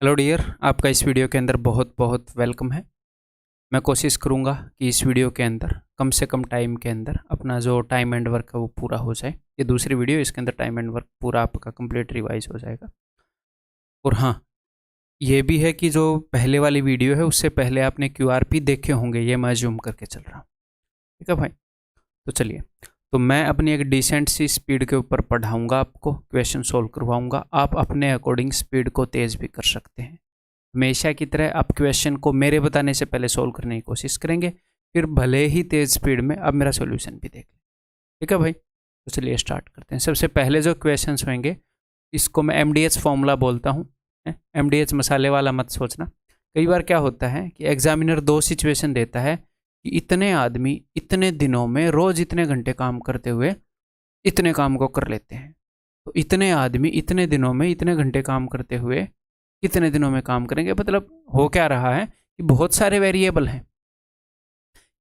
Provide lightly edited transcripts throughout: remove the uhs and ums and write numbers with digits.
Hello dear, आपका इस video के अंदर बहुत बहुत वेलकम है। मैं कोशिश करूंगा कि इस वीडियो के अंदर कम से कम टाइम के अंदर अपना जो टाइम एंड वर्क है वो पूरा हो जाए। ये दूसरी वीडियो, इसके अंदर टाइम एंड वर्क पूरा आपका कंप्लीट रिवाइज हो जाएगा। और हाँ, ये भी है कि जो पहले वाली वीडियो है उससे पहले आपने QRP देखे होंगे, ये मैं जूम करके चल रहा हूँ। ठीक है भाई, तो चलिए। तो मैं अपनी एक डिसेंट सी स्पीड के ऊपर पढ़ाऊँगा, आपको क्वेश्चन सोल्व करवाऊँगा। आप अपने अकॉर्डिंग स्पीड को तेज़ भी कर सकते हैं। हमेशा की तरह आप क्वेश्चन को मेरे बताने से पहले सोल्व करने की कोशिश करेंगे, फिर भले ही तेज़ स्पीड में अब मेरा सॉल्यूशन भी देख लें। ठीक है भाई, तो चलिए स्टार्ट करते हैं। सबसे पहले जो क्वेश्चंस होंगे इसको मैं MDH फॉर्मूला बोलता हूँ। MDH मसाले वाला मत सोचना। कई बार क्या होता है कि एग्जामिनर दो सिचुएशन देता है कि इतने आदमी इतने दिनों में रोज इतने घंटे काम करते हुए इतने काम को कर लेते हैं। तो इतने आदमी इतने दिनों में इतने घंटे काम करते हुए कितने दिनों में काम करेंगे, मतलब हो क्या रहा है कि बहुत सारे वेरिएबल हैं।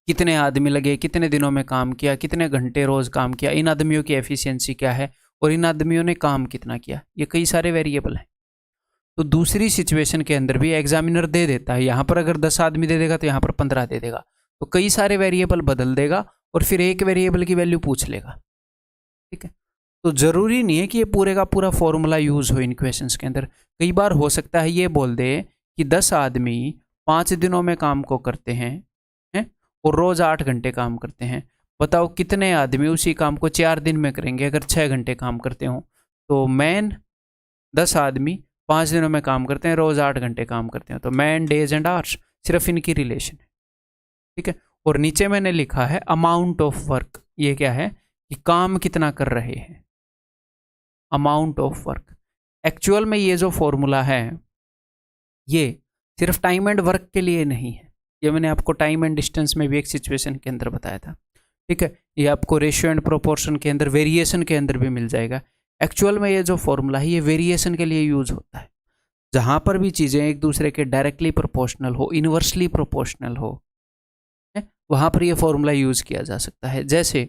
कितने आदमी लगे, कितने दिनों में काम किया, कितने घंटे रोज काम किया, इन आदमियों की एफिशिएंसी क्या है और इन आदमियों ने काम कितना किया, ये कई सारे वेरिएबल हैं। तो दूसरी सिचुएशन के अंदर भी एग्जामिनर दे देता है, यहाँ पर अगर 10 आदमी दे देगा तो यहाँ पर 15 दे देगा। तो कई सारे वेरिएबल बदल देगा और फिर एक वेरिएबल की वैल्यू पूछ लेगा। ठीक है, तो जरूरी नहीं है कि ये पूरे का पूरा फॉर्मूला यूज हो इन क्वेश्चंस के अंदर। कई बार हो सकता है ये बोल दे कि 10 आदमी 5 दिनों में काम को करते हैं, और रोज 8 घंटे काम करते हैं। बताओ कितने आदमी उसी काम को 4 दिन में करेंगे अगर 6 घंटे काम करते हो। तो मैन 10 आदमी 5 दिनों में काम करते हैं, रोज 8 घंटे काम करते हैं। तो मैन, डेज एंड आवर्स, सिर्फ इनकी रिलेशन है। ठीक है, और नीचे मैंने लिखा है अमाउंट ऑफ वर्क। ये क्या है कि काम कितना कर रहे हैं, अमाउंट ऑफ वर्क। एक्चुअल में ये जो फॉर्मूला है ये सिर्फ टाइम एंड वर्क के लिए नहीं है, ये मैंने आपको टाइम एंड डिस्टेंस में भी एक सिचुएशन के अंदर बताया था। ठीक है, ये आपको रेशियो एंड प्रोपोर्शन के अंदर, वेरिएशन के अंदर भी मिल जाएगा। एक्चुअल में ये जो फॉर्मूला है ये वेरिएशन के लिए यूज होता है। जहां पर भी चीजें एक दूसरे के डायरेक्टली प्रोपोर्शनल हो, इनवर्सली प्रोपोर्शनल हो, वहां पर यह फॉर्मूला यूज किया जा सकता है। जैसे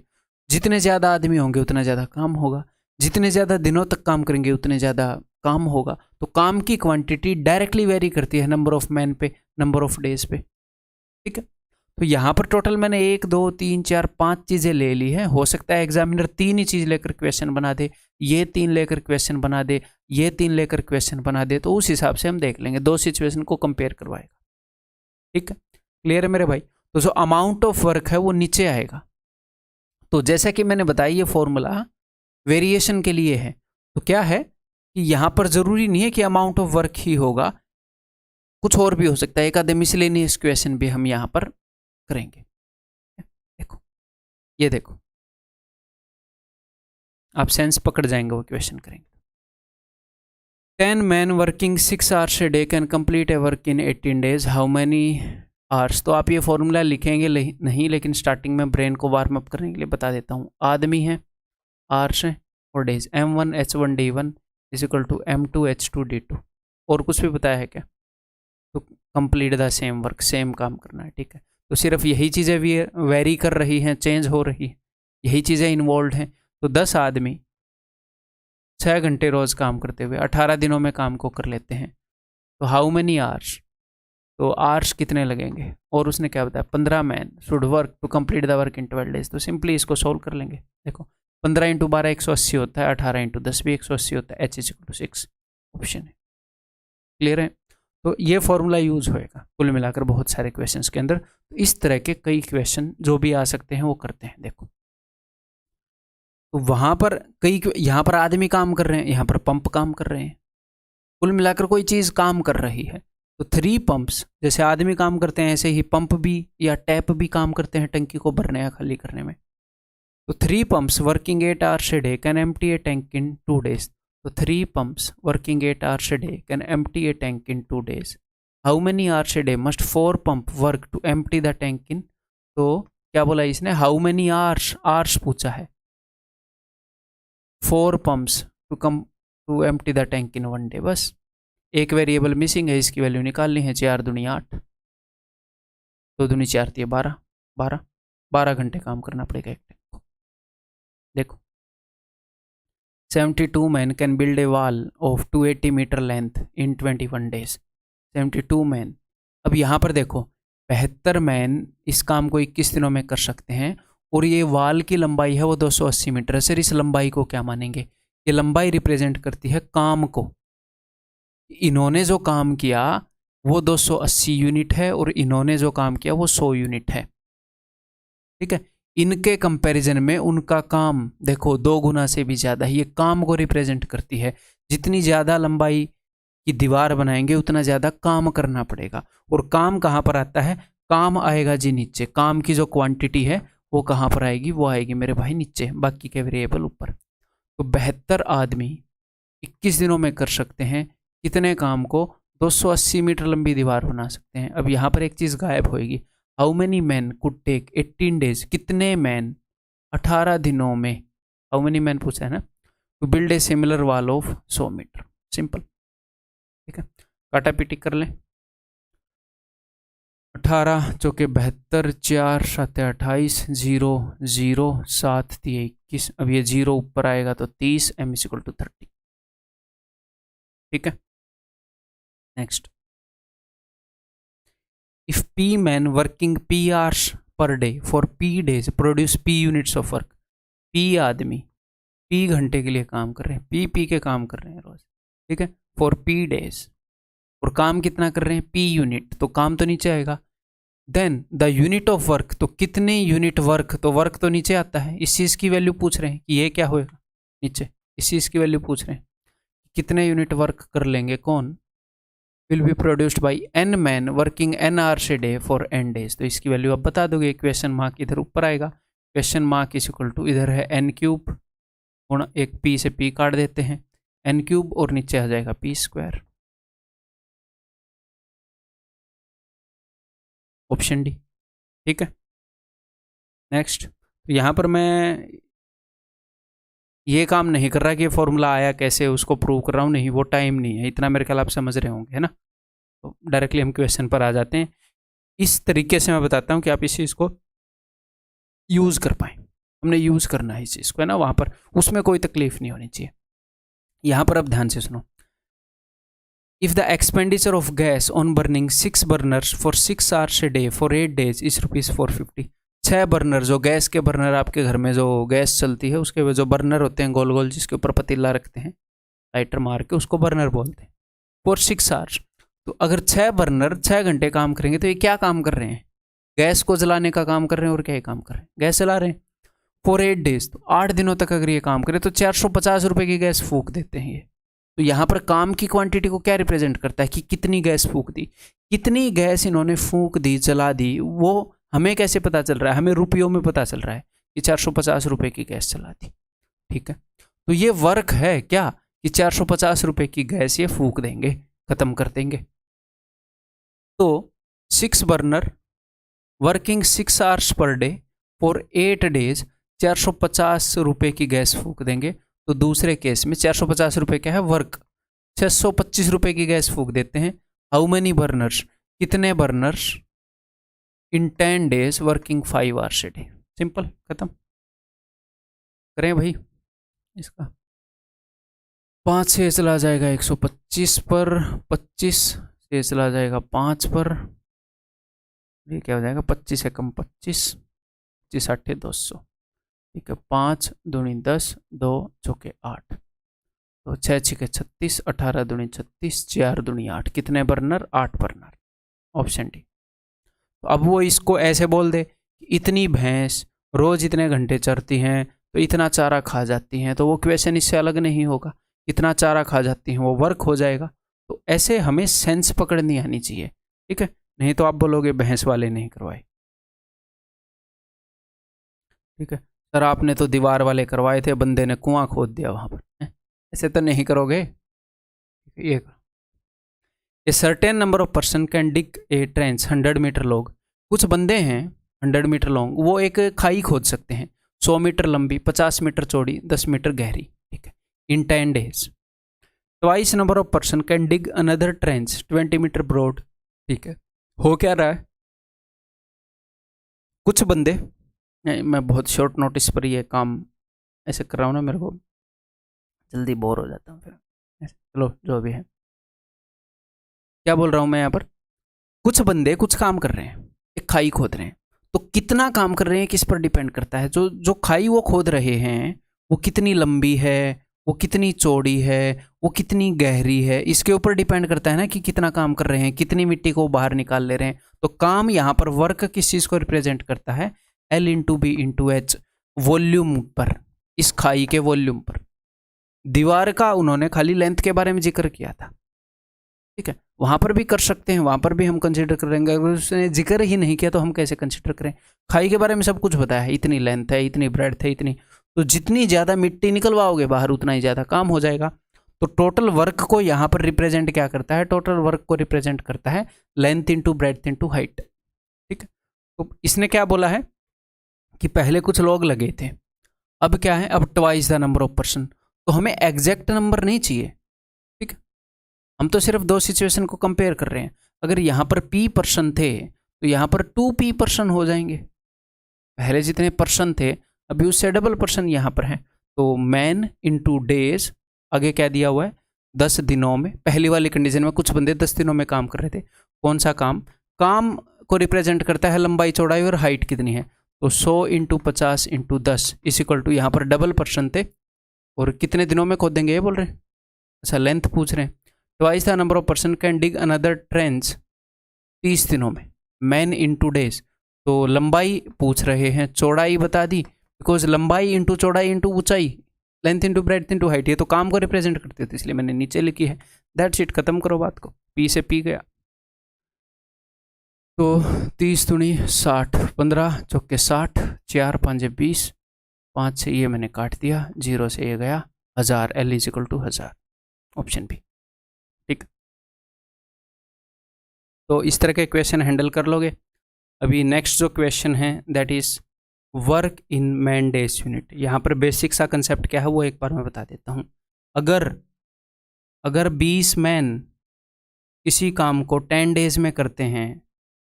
जितने ज्यादा आदमी होंगे उतना ज्यादा काम होगा, जितने ज्यादा दिनों तक काम करेंगे उतने ज्यादा काम होगा। तो काम की क्वांटिटी डायरेक्टली वेरी करती है नंबर ऑफ मैन पे, नंबर ऑफ डेज पे। ठीक है, तो यहां पर टोटल मैंने 1 2 3 4 5 चीजें ले ली है। हो सकता है एग्जामिनर 3 ही चीज लेकर क्वेश्चन बना दे, ये 3 लेकर क्वेश्चन बना दे, ये 3 लेकर क्वेश्चन बना दे। तो उस हिसाब से हम देख लेंगे, दो सिचुएशन को कंपेयर करवाएगा। ठीक है, क्लियर है मेरे भाई। तो जो अमाउंट ऑफ वर्क है वो नीचे आएगा। तो जैसा कि मैंने बताया ये फॉर्मूला वेरिएशन के लिए है। तो क्या है कि यहां पर जरूरी नहीं है कि अमाउंट ऑफ वर्क ही होगा, कुछ और भी हो सकता है। एक आधे मिसलेनियस क्वेश्चन भी हम यहां पर करेंगे। देखो, ये देखो, आप सेंस पकड़ जाएंगे वो क्वेश्चन करेंगे। 10 men working 6 hours a day can complete a work in 18 days. How many hours? तो आप ये फॉर्मूला लिखेंगे नहीं, लेकिन स्टार्टिंग में ब्रेन को वार्म अप करने के लिए बता देता हूँ। आदमी है, आवर्स है और days. M1H1D1 is equal to M2H2D2। और कुछ भी बताया है क्या? तो complete the same work, same काम करना है। ठीक है, तो सिर्फ यही चीज़ें भी वेरी कर रही हैं, चेंज हो रही है, यही चीज़ें इन्वॉल्व हैं। तो 10 आदमी 6 घंटे रोज काम करते हुए 18 दिनों में काम को कर लेते हैं। तो हाउ मेनी आवर्स? तो आवर्स कितने लगेंगे? और उसने क्या बताया, 15 man should work to complete the work in 12 days. तो सिंपली इसको सोल्व कर लेंगे। देखो, 15 इंटू 12 180 होता है, 18 इंटू 10 भी 180 होता है। H is equal to 6 option है। क्लियर है? तो ये फॉर्मूला यूज होएगा कुल मिलाकर बहुत सारे क्वेश्चंस के अंदर। तो इस तरह के कई क्वेश्चन जो भी आ सकते हैं वो करते हैं। देखो, तो वहां पर कई, यहाँ पर आदमी काम कर रहे हैं, यहाँ पर पंप काम कर रहे हैं। कुल मिलाकर कोई चीज काम कर रही है। तो 3 पंप्स, जैसे आदमी काम करते हैं ऐसे ही पंप भी या टैप भी काम करते हैं टंकी को भरने या खाली करने में। तो 3 pumps working 8 hours a day can empty a tank in 2 days. तो 3 pumps working 8 hours a day can empty a tank in 2 days. How many hours a day must 4 pump work to empty the tank in? तो क्या बोला इसने, how many hours, hours पूछा है। 4 pumps to empty the tank in 1 day। बस एक variable missing है, इसकी वैल्यू निकालनी है। 4 दूनी 8, 2 दूनी 4 थी 12, 12 12 घंटे काम करना पड़ेगा एक टैंक को। देखो, 72 men can build a wall of 280 metre length in 21 days. 72 man. अब यहाँ पर देखो 72 मैन इस काम को 21 दिनों में कर सकते हैं और ये वाल की लंबाई है वो 280 मीटर है. सर इस लंबाई को क्या मानेंगे? ये लंबाई रिप्रेजेंट करती है काम को. इन्होंने जो काम किया वो 280 यूनिट है और इन्होंने जो काम किया वो 100 यूनिट है. ठीक है. इनके कंपैरिजन में उनका काम देखो 2 गुना से भी ज़्यादा है. ये काम को रिप्रेजेंट करती है. जितनी ज़्यादा लंबाई की दीवार बनाएंगे उतना ज़्यादा काम करना पड़ेगा. और काम कहाँ पर आता है? काम आएगा जी नीचे. काम की जो क्वांटिटी है वो कहाँ पर आएगी? वो आएगी मेरे भाई नीचे, बाकी के वेरिएबल ऊपर. तो 72 आदमी 21 दिनों में कर सकते हैं कितने काम को? 280 मीटर लंबी दीवार बना सकते हैं. अब यहाँ पर एक चीज़ गायब होएगी. How many man could take 18 days? कितने मैन 18 दिनों में, हाउ मैनी मैन पूछा है ना, to build a similar wall of 100 metre. Simple. ठीक है. काटा पीटी कर लें. 18 चौके 72, 4 7 28, 0 0 7 3 21. अब ये 0 ऊपर आएगा तो 30. m = 30. ठीक है. Next. If P men working P hours per day for P days produce P units of work. P आदमी P घंटे के लिए काम कर रहे हैं. P के काम कर रहे हैं रोज. ठीक है. For P days. और काम कितना कर रहे हैं? P unit. तो काम तो नीचे आएगा. Then the unit of work. तो कितने यूनिट वर्क? तो वर्क तो नीचे आता है. इस चीज़ की वैल्यू पूछ रहे हैं कि ये क्या होएगा नीचे. इस चीज़ की वैल्यू पूछ रहे हैं कितने यूनिट वर्क कर लेंगे. कौन? Will be produced by n man working n hours a day for n days. तो इसकी वैल्यू आप बता दोगे. क्वेश्चन मार्क इधर ऊपर आएगा. Question mark is equal to इधर है n³ गुणा एक p से p काट देते हैं n³ और नीचे आ जाएगा p². Option D. ठीक है. नेक्स्ट. तो यहाँ पर मैं ये काम नहीं कर रहा कि ये फॉर्मूला आया कैसे उसको प्रूव कर रहा हूँ. नहीं, वो टाइम नहीं है. इतना मेरे ख्याल आप समझ रहे होंगे, है ना. तो डायरेक्टली हम क्वेश्चन पर आ जाते हैं. इस तरीके से मैं बताता हूँ कि आप इस चीज़ को यूज़ कर पाएँ. हमने यूज़ करना है इस चीज़ को, है ना. वहाँ पर उसमें कोई तकलीफ नहीं होनी चाहिए. यहाँ पर अब ध्यान से सुनो. If the expenditure of gas on burning 6 burners for 6 hours a day for 8 days is ₹450. 6 burner, जो गैस के बर्नर आपके घर में जो गैस चलती है उसके जो बर्नर होते हैं गोल गोल जिसके ऊपर पतीला रखते हैं लाइटर मार के, उसको बर्नर बोलते हैं. For 6 hours. तो अगर 6 बर्नर 6 घंटे काम करेंगे तो ये क्या काम कर रहे हैं? गैस को जलाने का काम कर रहे हैं. और क्या ही काम कर रहे हैं? गैस जला रहे हैं. For 8 days. तो 8 दिनों तक अगर ये काम करें तो 450 रुपये की गैस फूंक देते हैं ये. तो यहाँ पर काम की क्वांटिटी को क्या रिप्रेजेंट करता है कि कितनी गैस फूंक दी. कितनी गैस इन्होंने फूंक दी, जला दी, वो हमें कैसे पता चल रहा है? हमें रुपयों में पता चल रहा है कि 450 रुपये की गैस चला दी. ठीक है. तो ये वर्क है क्या कि 450 रुपये की गैस ये फूंक देंगे, ख़त्म कर देंगे. तो 6 burner working 6 hours per day for 8 days 450 रुपये की गैस फूंक देंगे. तो दूसरे केस में 450 रुपये क्या है? वर्क. 625 रुपये की गैस फूंक देते हैं. How many burners? कितने burners in 10 days working 5 hours a day. Simple. खत्म. करें भाई इसका. 5 से चला जाएगा 125 पर, 25 से चला जाएगा 5 पर. ये क्या हो जाएगा? 25 से कम 25, 25 8 200. ठीक है. 5 दूनी 10, 2 चौके 8, तो 6 6 36, 18 दूनी 36, 4 दूनी 8. कितने बर्नर? 8 बर्नर. Option D. तो अब वो इसको ऐसे बोल दे कि इतनी भैंस रोज इतने घंटे चरती हैं तो इतना चारा खा जाती हैं, तो वो क्वेश्चन इससे अलग नहीं होगा. इतना चारा खा जाती हैं वो वर्क हो जाएगा. तो ऐसे हमें सेंस पकड़नी आनी चाहिए. ठीक है. नहीं तो आप बोलोगे भैंस वाले नहीं करवाए. ठीक है. सर आपने तो दीवार वाले करवाए थे, बंदे ने कुआं खोद दिया वहां पर. ऐसे तो नहीं करोगे. ये a certain number of person can dig a trench 100 metre long. कुछ बंदे हैं 100 मीटर लॉन्ग, वो एक खाई खोद सकते हैं 100 मीटर लंबी, 50 मीटर चौड़ी, 10 मीटर गहरी. ठीक है. In 10 days. Twice number of person can dig another trench 20 metre broad. ठीक है. हो क्या रहा है? कुछ बंदे, मैं बहुत शॉर्ट नोटिस पर ये काम ऐसे कर रहा हूँ ना, मेरे को जल्दी बोर हो जाता हूँ फिर। चलो जो भी है, क्या बोल रहा हूँ मैं यहाँ पर, कुछ बंदे कुछ काम कर रहे हैं, एक खाई खोद रहे हैं, तो कितना काम कर रहे हैं किस पर डिपेंड करता है। जो जो खाई वो खोद रहे हैं वो कितनी लंबी है, वो कितनी चौड़ी है, वो कितनी गहरी है, इसके ऊपर डिपेंड करता है ना कि कितना काम कर रहे हैं, कितनी मिट्टी को बाहर निकाल ले रहे हैं। तो काम यहाँ पर वर्क किस चीज़ को रिप्रेजेंट करता है, L into B into H, volume पर, इस खाई के वॉल्यूम पर। दीवार का उन्होंने खाली लेंथ के बारे में जिक्र किया था, ठीक है, वहां पर भी कर सकते हैं, वहां पर भी हम कंसिडर करेंगे। अगर उसने जिक्र ही नहीं किया तो हम कैसे कंसिडर करें। खाई के बारे में सब कुछ बताया है, इतनी लेंथ है, इतनी ब्रेड्थ है, इतनी, तो जितनी ज़्यादा मिट्टी निकलवाओगे बाहर उतना ही ज़्यादा काम हो जाएगा। तो टोटल वर्क को यहाँ पर रिप्रेजेंट क्या करता है, टोटल वर्क को रिप्रेजेंट करता है length into breadth into height, ठीक है। तो इसने क्या बोला है कि पहले कुछ लोग लगे थे, अब क्या है, अब twice the number of person. तो हमें एग्जैक्ट नंबर नहीं चाहिए, ठीक है, हम तो सिर्फ दो सिचुएशन को कंपेयर कर रहे हैं। अगर यहाँ पर P पर्सन थे तो यहाँ पर 2P पर्सन हो जाएंगे, पहले जितने पर्सन थे अभी उससे डबल पर्सन यहाँ पर है। तो मैन इंटू डेज, आगे क्या दिया हुआ है, 10 दिनों में। पहली वाली कंडीशन में कुछ बंदे 10 दिनों में काम कर रहे थे। कौन सा काम, काम को रिप्रेजेंट करता है लंबाई चौड़ाई और हाइट कितनी है। तो 100 into 50 into 10 is equal to, यहाँ पर डबल पर्सन थे और कितने दिनों में खोदेंगे ये बोल रहे हैं, अच्छा लेंथ पूछ रहे हैं। Twice the number of person can dig another trench, 30 दिनों में। मैन इंटू डेज, तो लंबाई पूछ रहे हैं, चौड़ाई बता दी, बिकॉज लंबाई इंटू चौड़ाई इंटू ऊंचाई, length into breadth into height, ये तो काम को रिप्रेजेंट करते थे, इसलिए मैंने नीचे लिखी है। दैट्स इट, खत्म करो बात को, पी से पी गया। तो 30 दूनी 60, 15 चौके 60, 4 5 20, 5 से ये मैंने काट दिया, 0 से ये गया 1000, L is equal to 1000, option B, ठीक। तो इस तरह के क्वेश्चन हैंडल कर लोगे। अभी नेक्स्ट जो क्वेश्चन है that is work in man days unit. यहाँ पर बेसिक सा कंसेप्ट क्या है वो एक बार मैं बता देता हूँ। अगर 20 मैन किसी काम को 10 डेज में करते हैं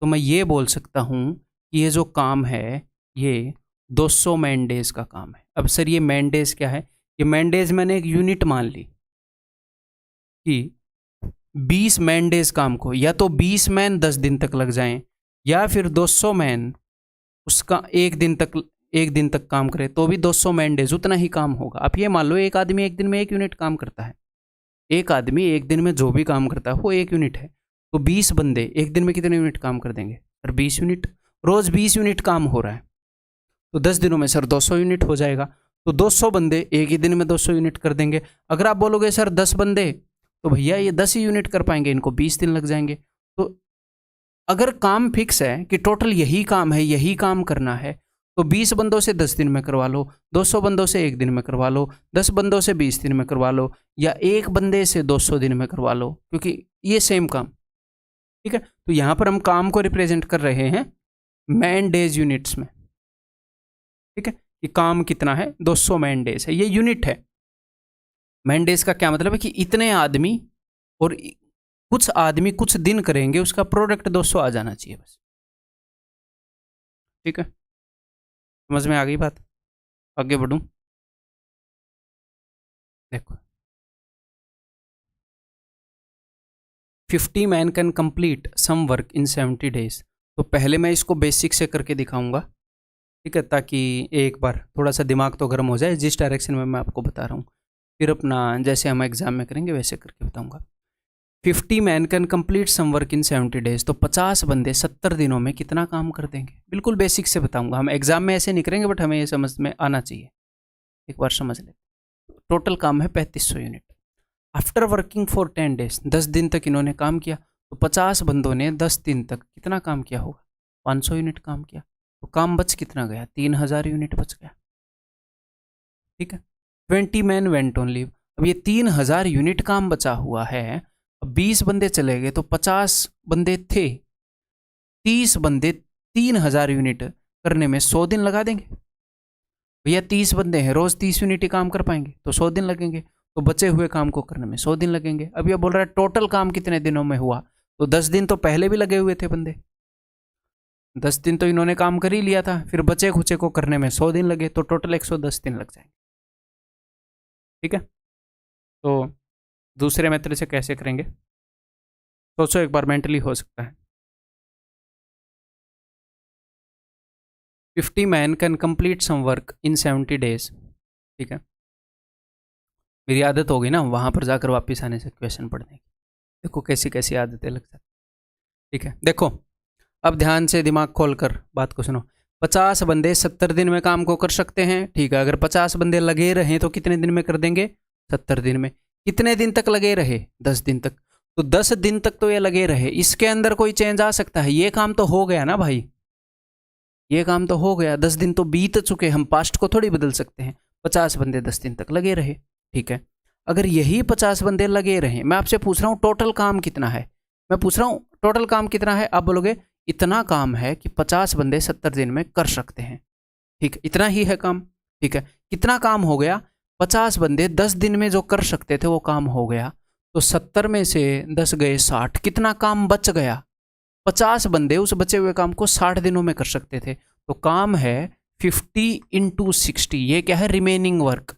तो मैं ये बोल सकता हूँ कि ये जो काम है ये 200 मैन डेज का काम है। अब सर ये मैन डेज क्या है, ये मैन डेज मैंने एक यूनिट मान ली कि 20 मैन डेज काम को, या तो 20 मैन 10 दिन तक लग जाएं, या फिर 200 मैन उसका एक दिन तक काम करे तो भी 200 मैन डेज उतना ही काम होगा। आप ये मान लो एक आदमी एक दिन में 1 यूनिट काम करता है, एक आदमी एक दिन में जो भी काम करता है वो 1 यूनिट है। तो 20 बंदे एक दिन में कितने यूनिट काम कर देंगे सर, 20 यूनिट। रोज 20 यूनिट काम हो रहा है तो 10 दिनों में सर 200 यूनिट हो जाएगा। तो 200 बंदे एक ही दिन में 200 यूनिट कर देंगे। अगर आप बोलोगे सर 10 बंदे, तो भैया ये 10 ही यूनिट कर पाएंगे, इनको 20 दिन लग जाएंगे। तो अगर काम फिक्स है कि टोटल यही काम है, यही काम करना है, तो 20 बंदों से 10 दिन में करवा लो, 200 बंदों से 1 दिन में करवा लो, 10 बंदों से 20 दिन में करवा लो, या एक बंदे से 200 दिन में करवा लो, क्योंकि ये सेम काम, ठीक है। तो यहाँ पर हम काम को रिप्रेजेंट कर रहे हैं मैन डेज यूनिट्स में, ठीक है, कि काम कितना है, 200 मैन डेज है, ये यूनिट है। मैन डेज का क्या मतलब है कि इतने आदमी और कुछ आदमी कुछ दिन करेंगे, उसका प्रोडक्ट 200 आ जाना चाहिए बस, ठीक है। समझ में आ गई बात, आगे बढ़ूं। देखो 50 man can complete some work in 70 days. तो पहले मैं इसको बेसिक से करके दिखाऊंगा, ठीक है, ताकि एक बार थोड़ा सा दिमाग तो गर्म हो जाए जिस डायरेक्शन में मैं आपको बता रहा हूँ। फिर अपना जैसे हम एग्जाम में करेंगे वैसे करके बताऊंगा। 50 man can complete some work in 70 days. तो 50 बंदे 70 दिनों में कितना काम कर देंगे, बिल्कुल बेसिक से बताऊंगा। हम एग्जाम में ऐसे नहीं करेंगे, बट हमें ये समझ में आना चाहिए, एक बार समझ ले। टोटल काम है 3500 unit. After working for 10 days, 10 दिन तक इन्होंने काम किया, तो 50 बंदों ने 10 दिन तक कितना काम किया होगा, 500 यूनिट काम किया। तो काम बच कितना गया, 3000 यूनिट बच गया, ठीक है। 20 मैन वेंट ऑन लीव। अब ये 3000 यूनिट काम बचा हुआ है। अब 20 बंदे चले गए तो 50 बंदे थे, 30 बंदे 3000 यूनिट करने में 100 दिन लगा देंगे। भैया 30 बंदे हैं, रोज 30 यूनिट ही काम कर पाएंगे तो 100 दिन लगेंगे, तो बचे हुए काम को करने में 100 दिन लगेंगे। अब ये बोल रहा है टोटल काम कितने दिनों में हुआ, तो 10 दिन तो पहले भी लगे हुए थे बंदे, 10 दिन तो इन्होंने काम कर ही लिया था, फिर बचे खुचे को करने में 100 दिन लगे, तो टोटल 110 दिन लग जाएंगे, ठीक है। तो दूसरे मेथड से कैसे करेंगे सोचो एक बार, मेंटली हो सकता है। 50 man can complete some work in 70 days. ठीक है, मेरी आदत होगी ना वहाँ पर जाकर वापस आने से क्वेश्चन पढ़ने की। देखो कैसी कैसी आदतें लग जाती। ठीक है, देखो अब ध्यान से दिमाग खोल कर बात को सुनो। 50 बंदे 70 दिन में काम को कर सकते हैं। ठीक है, अगर 50 बंदे लगे रहे तो कितने दिन में कर देंगे? 70 दिन में। कितने दिन तक लगे रहे? 10 दिन तक। तो 10 दिन तक तो ये लगे रहे, इसके अंदर कोई चेंज आ सकता है? ये काम तो हो गया ना भाई, ये काम तो हो गया। 10 दिन तो बीत चुके, हम पास्ट को थोड़ी बदल सकते हैं। 50 बंदे 10 दिन तक लगे रहे। ठीक है, अगर यही 50 बंदे लगे रहे, मैं आपसे पूछ रहा हूँ टोटल काम कितना है? मैं पूछ रहा हूँ टोटल काम कितना है? आप बोलोगे इतना काम है कि 50 बंदे 70 दिन में कर सकते हैं। ठीक है, इतना ही है काम। ठीक है, कितना काम हो गया? 50 बंदे 10 दिन में जो कर सकते थे वो काम हो गया। तो 70 में से 10 गए 60, कितना काम बच गया? 50 बंदे उस बचे हुए काम को 60 दिनों में कर सकते थे। तो काम है 50 × 60, ये क्या है? Remaining work.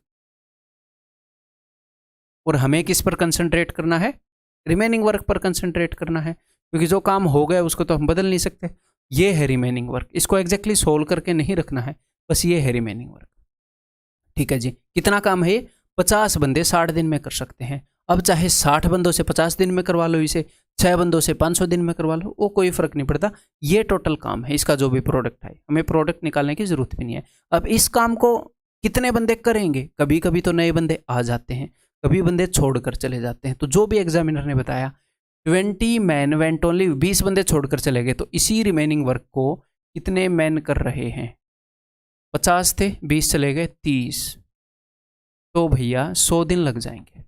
और हमें किस पर कंसंट्रेट करना है? रिमेनिंग वर्क पर कंसंट्रेट करना है, क्योंकि जो काम हो गया उसको तो हम बदल नहीं सकते। ये है रिमेनिंग वर्क, इसको एग्जैक्टली सोल्व करके नहीं रखना है, बस ये है रिमेनिंग वर्क। ठीक है जी, कितना काम है? 50 बंदे 60 दिन में कर सकते हैं। अब चाहे 60 बंदों से 50 दिन में करवा लो, इसे 6 बंदों से 500 दिन में करवा लो, वो कोई फर्क नहीं पड़ता। ये टोटल काम है, इसका जो भी प्रोडक्ट है, हमें प्रोडक्ट निकालने की जरूरत भी नहीं है। अब इस काम को कितने बंदे करेंगे? कभी कभी तो नए बंदे आ जाते हैं, कभी बंदे छोड़कर चले जाते हैं। तो जो भी एग्जामिनर ने बताया 20 मैन वेंट ओनली, 20 बंदे छोड़कर चले गए, तो इसी रिमेनिंग वर्क को कितने मैन कर रहे हैं? 50 थे, 20 चले गए, 30। तो भैया 100 दिन लग जाएंगे।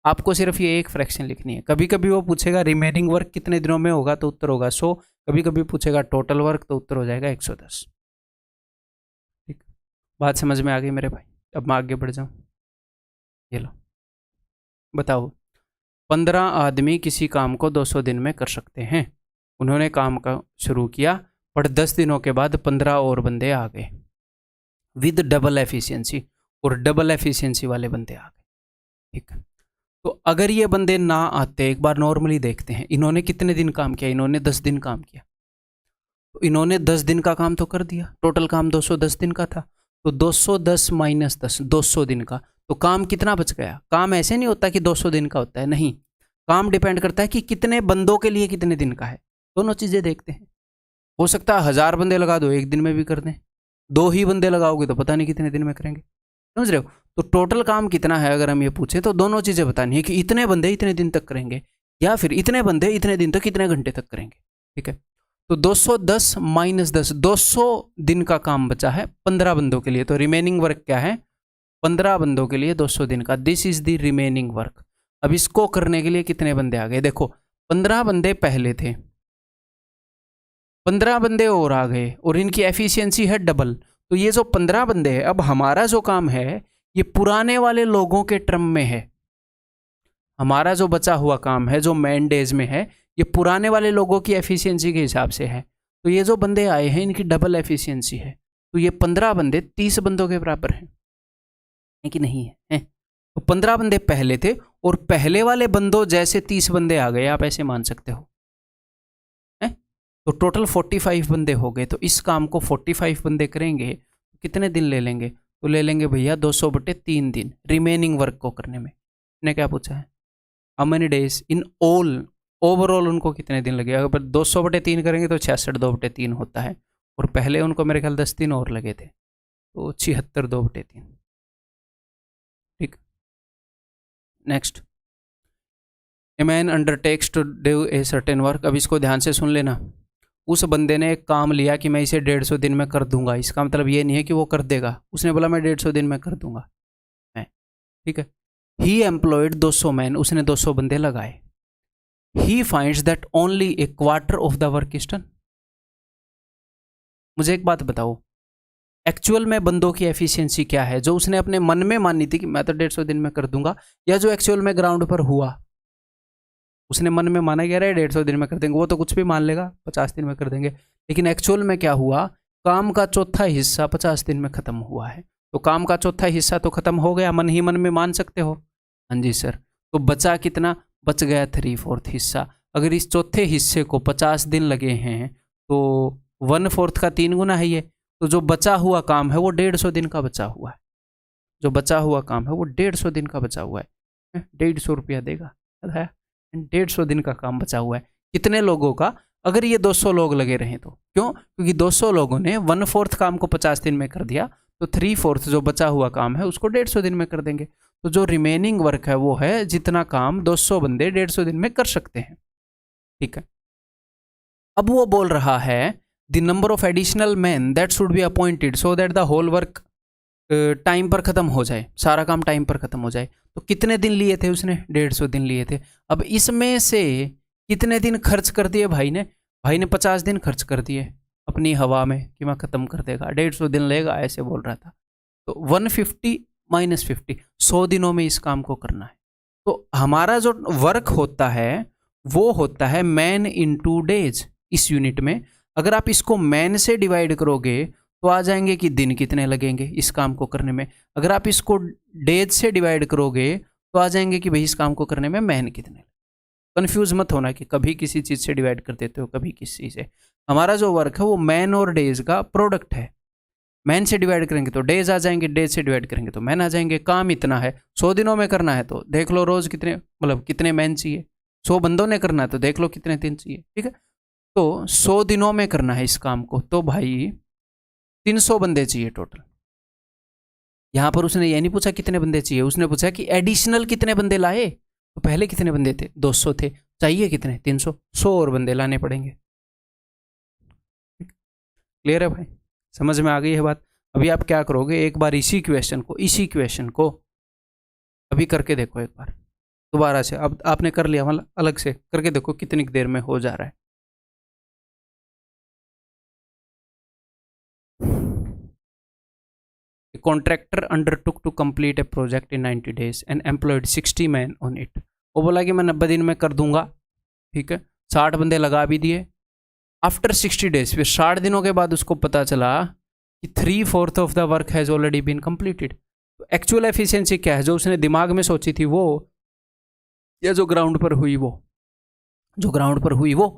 आपको सिर्फ ये एक फ्रैक्शन लिखनी है। कभी कभी वो पूछेगा रिमेनिंग वर्क कितने दिनों में होगा, तो उत्तर होगा 100। कभी कभी पूछेगा टोटल वर्क, तो उत्तर हो जाएगा 110। ठीक, बात समझ में आ गई मेरे भाई? अब मैं आगे बढ़ जाऊँ। ये लो, बताओ 15 आदमी किसी काम को 200 दिन में कर सकते हैं। उन्होंने काम का शुरू किया, पर 10 दिनों के बाद 15 और बंदे आ गए विद डबल एफिशिएंसी, और डबल एफिशिएंसी वाले बंदे आ गए। ठीक है, तो अगर ये बंदे ना आते, एक बार नॉर्मली देखते हैं, इन्होंने कितने दिन काम किया? इन्होंने 10 दिन काम किया। तो इन्होंने 10 दिन का काम तो कर दिया, टोटल काम 210 दिन का था। तो 210 - 10, 200 दिन का। तो काम कितना बच गया? काम ऐसे नहीं होता कि 200 दिन का होता है, नहीं। काम डिपेंड करता है कि कितने बंदों के लिए कितने दिन का है। दोनों चीज़ें देखते हैं। हो सकता है 1000 बंदे लगा दो, एक दिन में भी कर दें। 2 ही बंदे लगाओगे तो पता नहीं कितने दिन में करेंगे। समझ रहे हो? तो टोटल काम कितना है अगर हम ये पूछे, तो दोनों चीज़ें बतानी है कि इतने बंदे इतने दिन तक करेंगे, या फिर इतने बंदे इतने दिन तक, इतने घंटे तक करेंगे। ठीक है, तो 210 - 10, 200 दिन का काम बचा है 15 बंदों के लिए। तो रिमेनिंग वर्क क्या है? 15 बंदों के लिए 200 दिन का, this is the remaining work. अब इसको करने के लिए कितने बंदे आ गए? देखो 15 बंदे पहले थे, 15 बंदे और आ गए, और इनकी एफिशिएंसी है डबल। तो ये जो 15 बंदे हैं, अब हमारा जो काम है ये पुराने वाले लोगों के टर्म में है। हमारा जो बचा हुआ काम है, जो मैन डेज में है, ये पुराने वाले लोगों की एफिशिएंसी के हिसाब से है। तो ये जो बंदे आए हैं इनकी डबल एफिशिएंसी है। तो ये 15 बंदे 30 बंदों के बराबर हैं, है कि नहीं है? तो 15 बंदे पहले थे, और पहले वाले बंदों जैसे 30 बंदे आ गए, आप ऐसे मान सकते हो। तो टोटल 45 बंदे हो गए। तो इस काम को 45 बंदे करेंगे, कितने दिन ले लेंगे? तो ले लेंगे भैया 200/3 दिन रिमेनिंग वर्क को करने में। ने क्या पूछा है? How many days in all, overall उनको कितने दिन लगेगा? अगर 200/3 करेंगे तो 66 2/3 होता है, और पहले उनको मेरे ख्याल 10 दिन और लगे थे, तो 76 2/3। ठीक, next, a man undertakes to do a certain work. अब इसको ध्यान से सुन लेना। उस बंदे ने एक काम लिया कि मैं इसे 150 दिन में कर दूंगा। इसका मतलब ये नहीं है कि वो कर देगा, उसने बोला मैं 150 दिन में कर दूंगा। ठीक है, ही एम्प्लॉयड 200 मैन, उसने 200 बंदे लगाए। He finds that only A quarter of the work is done. मुझे एक बात बताओ, एक्चुअल में बंदों की एफिशिएंसी क्या है, जो उसने अपने मन में मानी थी कि मैं तो 150 दिन में कर दूंगा, या जो एक्चुअल में ग्राउंड पर हुआ? उसने मन में माना क्या रहा है 150 दिन में कर देंगे, वो तो कुछ भी मान लेगा 50 दिन में कर देंगे। लेकिन एक्चुअल में क्या हुआ? काम का चौथा हिस्सा 50 दिन में खत्म हुआ है। तो काम का चौथा हिस्सा तो खत्म हो गया, मन ही मन में मान सकते हो। हाँ जी सर। तो बचा कितना? बच गया 3/4 हिस्सा। अगर इस चौथे हिस्से को 50 दिन लगे हैं तो 1/4 का 3 गुना है ये। तो जो बचा हुआ काम है वो 150 दिन का बचा हुआ है। जो बचा हुआ काम है वो 150 दिन का बचा हुआ है। 150 रुपया देगा, 150 दिन का काम बचा हुआ है। कितने लोगों का? अगर ये 200 लोग लगे रहे तो। क्यों? क्योंकि 200 लोगों ने 1/4 काम को 50 दिन में कर दिया, तो 3/4 जो बचा हुआ काम है उसको 150 दिन में कर देंगे। तो जो रिमेनिंग वर्क है वो है जितना काम 200 बंदे 150 दिन में कर सकते हैं। ठीक है। अब वो बोल रहा है the number of additional man that should be appointed so that the whole work time पर खत्म हो जाए, सारा काम टाइम पर खत्म हो जाए। तो कितने दिन लिए थे उसने? 150 दिन लिए थे। अब इसमें से कितने दिन खर्च कर दिए भाई ने? भाई ने 50 दिन खर्च कर दिए अपनी हवा में कि मैं खत्म कर देगा, 150 दिन लेगा, ऐसे बोल रहा था। तो 150 माइनस 50, 100 दिनों में इस काम को करना है। तो हमारा जो वर्क होता है वो होता है मैन इनटू डेज। इस यूनिट में अगर आप इसको मैन से डिवाइड करोगे तो आ जाएंगे कि दिन कितने लगेंगे इस काम को करने में। अगर आप इसको डेज से डिवाइड करोगे तो आ जाएंगे कि भाई इस काम को करने में मैन कितने। कंफ्यूज मत होना कि कभी किसी चीज़ से डिवाइड कर देते हो, कभी किसी से। हमारा जो वर्क है वो मैन और डेज का प्रोडक्ट है। मैन से डिवाइड करेंगे तो डेज आ जाएंगे, डेज से डिवाइड करेंगे तो मैन आ जाएंगे। काम इतना है, 100 दिनों में करना है तो देख लो रोज कितने, मतलब कितने मैन चाहिए। 100 बंदों ने करना है तो देख लो कितने दिन चाहिए। ठीक है। तो 100 दिनों में करना है इस काम को, तो भाई 300 बंदे चाहिए टोटल। यहां पर उसने ये नहीं पूछा कितने बंदे चाहिए, उसने पूछा कि एडिशनल कितने बंदे लाए। तो पहले कितने बंदे थे? 200 थे। चाहिए कितने? 300। 100 और बंदे लाने पड़ेंगे। क्लियर है भाई? समझ में आ गई है बात? अभी आप क्या करोगे, एक बार इसी क्वेश्चन को अभी करके देखो एक बार दोबारा से। अब आपने कर लिया, मतलब अलग से करके देखो कितनी देर में हो जा रहा है। A contractor undertook to complete a project in 90 days and employed 60 men on it. वो बोला कि मैं 90 दिन में कर दूंगा। ठीक है। 60 बंदे लगा भी दिए। आफ्टर 60 डेज, फिर 60 दिनों के बाद उसको पता चला कि 3/4 of the work has already been completed. तो एक्चुअल एफिशिएंसी क्या है जो उसने दिमाग में सोची थी वो, या जो ग्राउंड पर हुई वो? जो ग्राउंड पर हुई वो।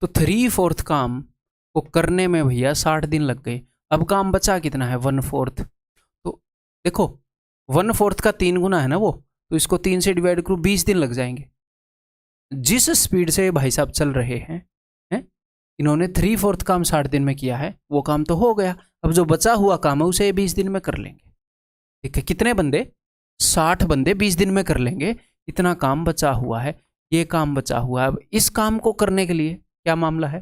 तो 3/4 काम को करने में भैया 60 दिन लग गए। अब काम बचा कितना है? 1/4। तो देखो 1/4 का 3 गुना है ना वो, तो इसको 3 से डिवाइड करो, 20 दिन लग जाएंगे। जिस स्पीड से भाई साहब चल रहे हैं, इन्होंने 3/4 काम 60 दिन में किया है, वो काम तो हो गया। अब जो बचा हुआ काम है उसे 20 दिन में कर लेंगे। ठीक है। कितने बंदे? 60 बंदे 20 दिन में कर लेंगे। इतना काम बचा हुआ है, ये काम बचा हुआ है। अब इस काम को करने के लिए क्या मामला है?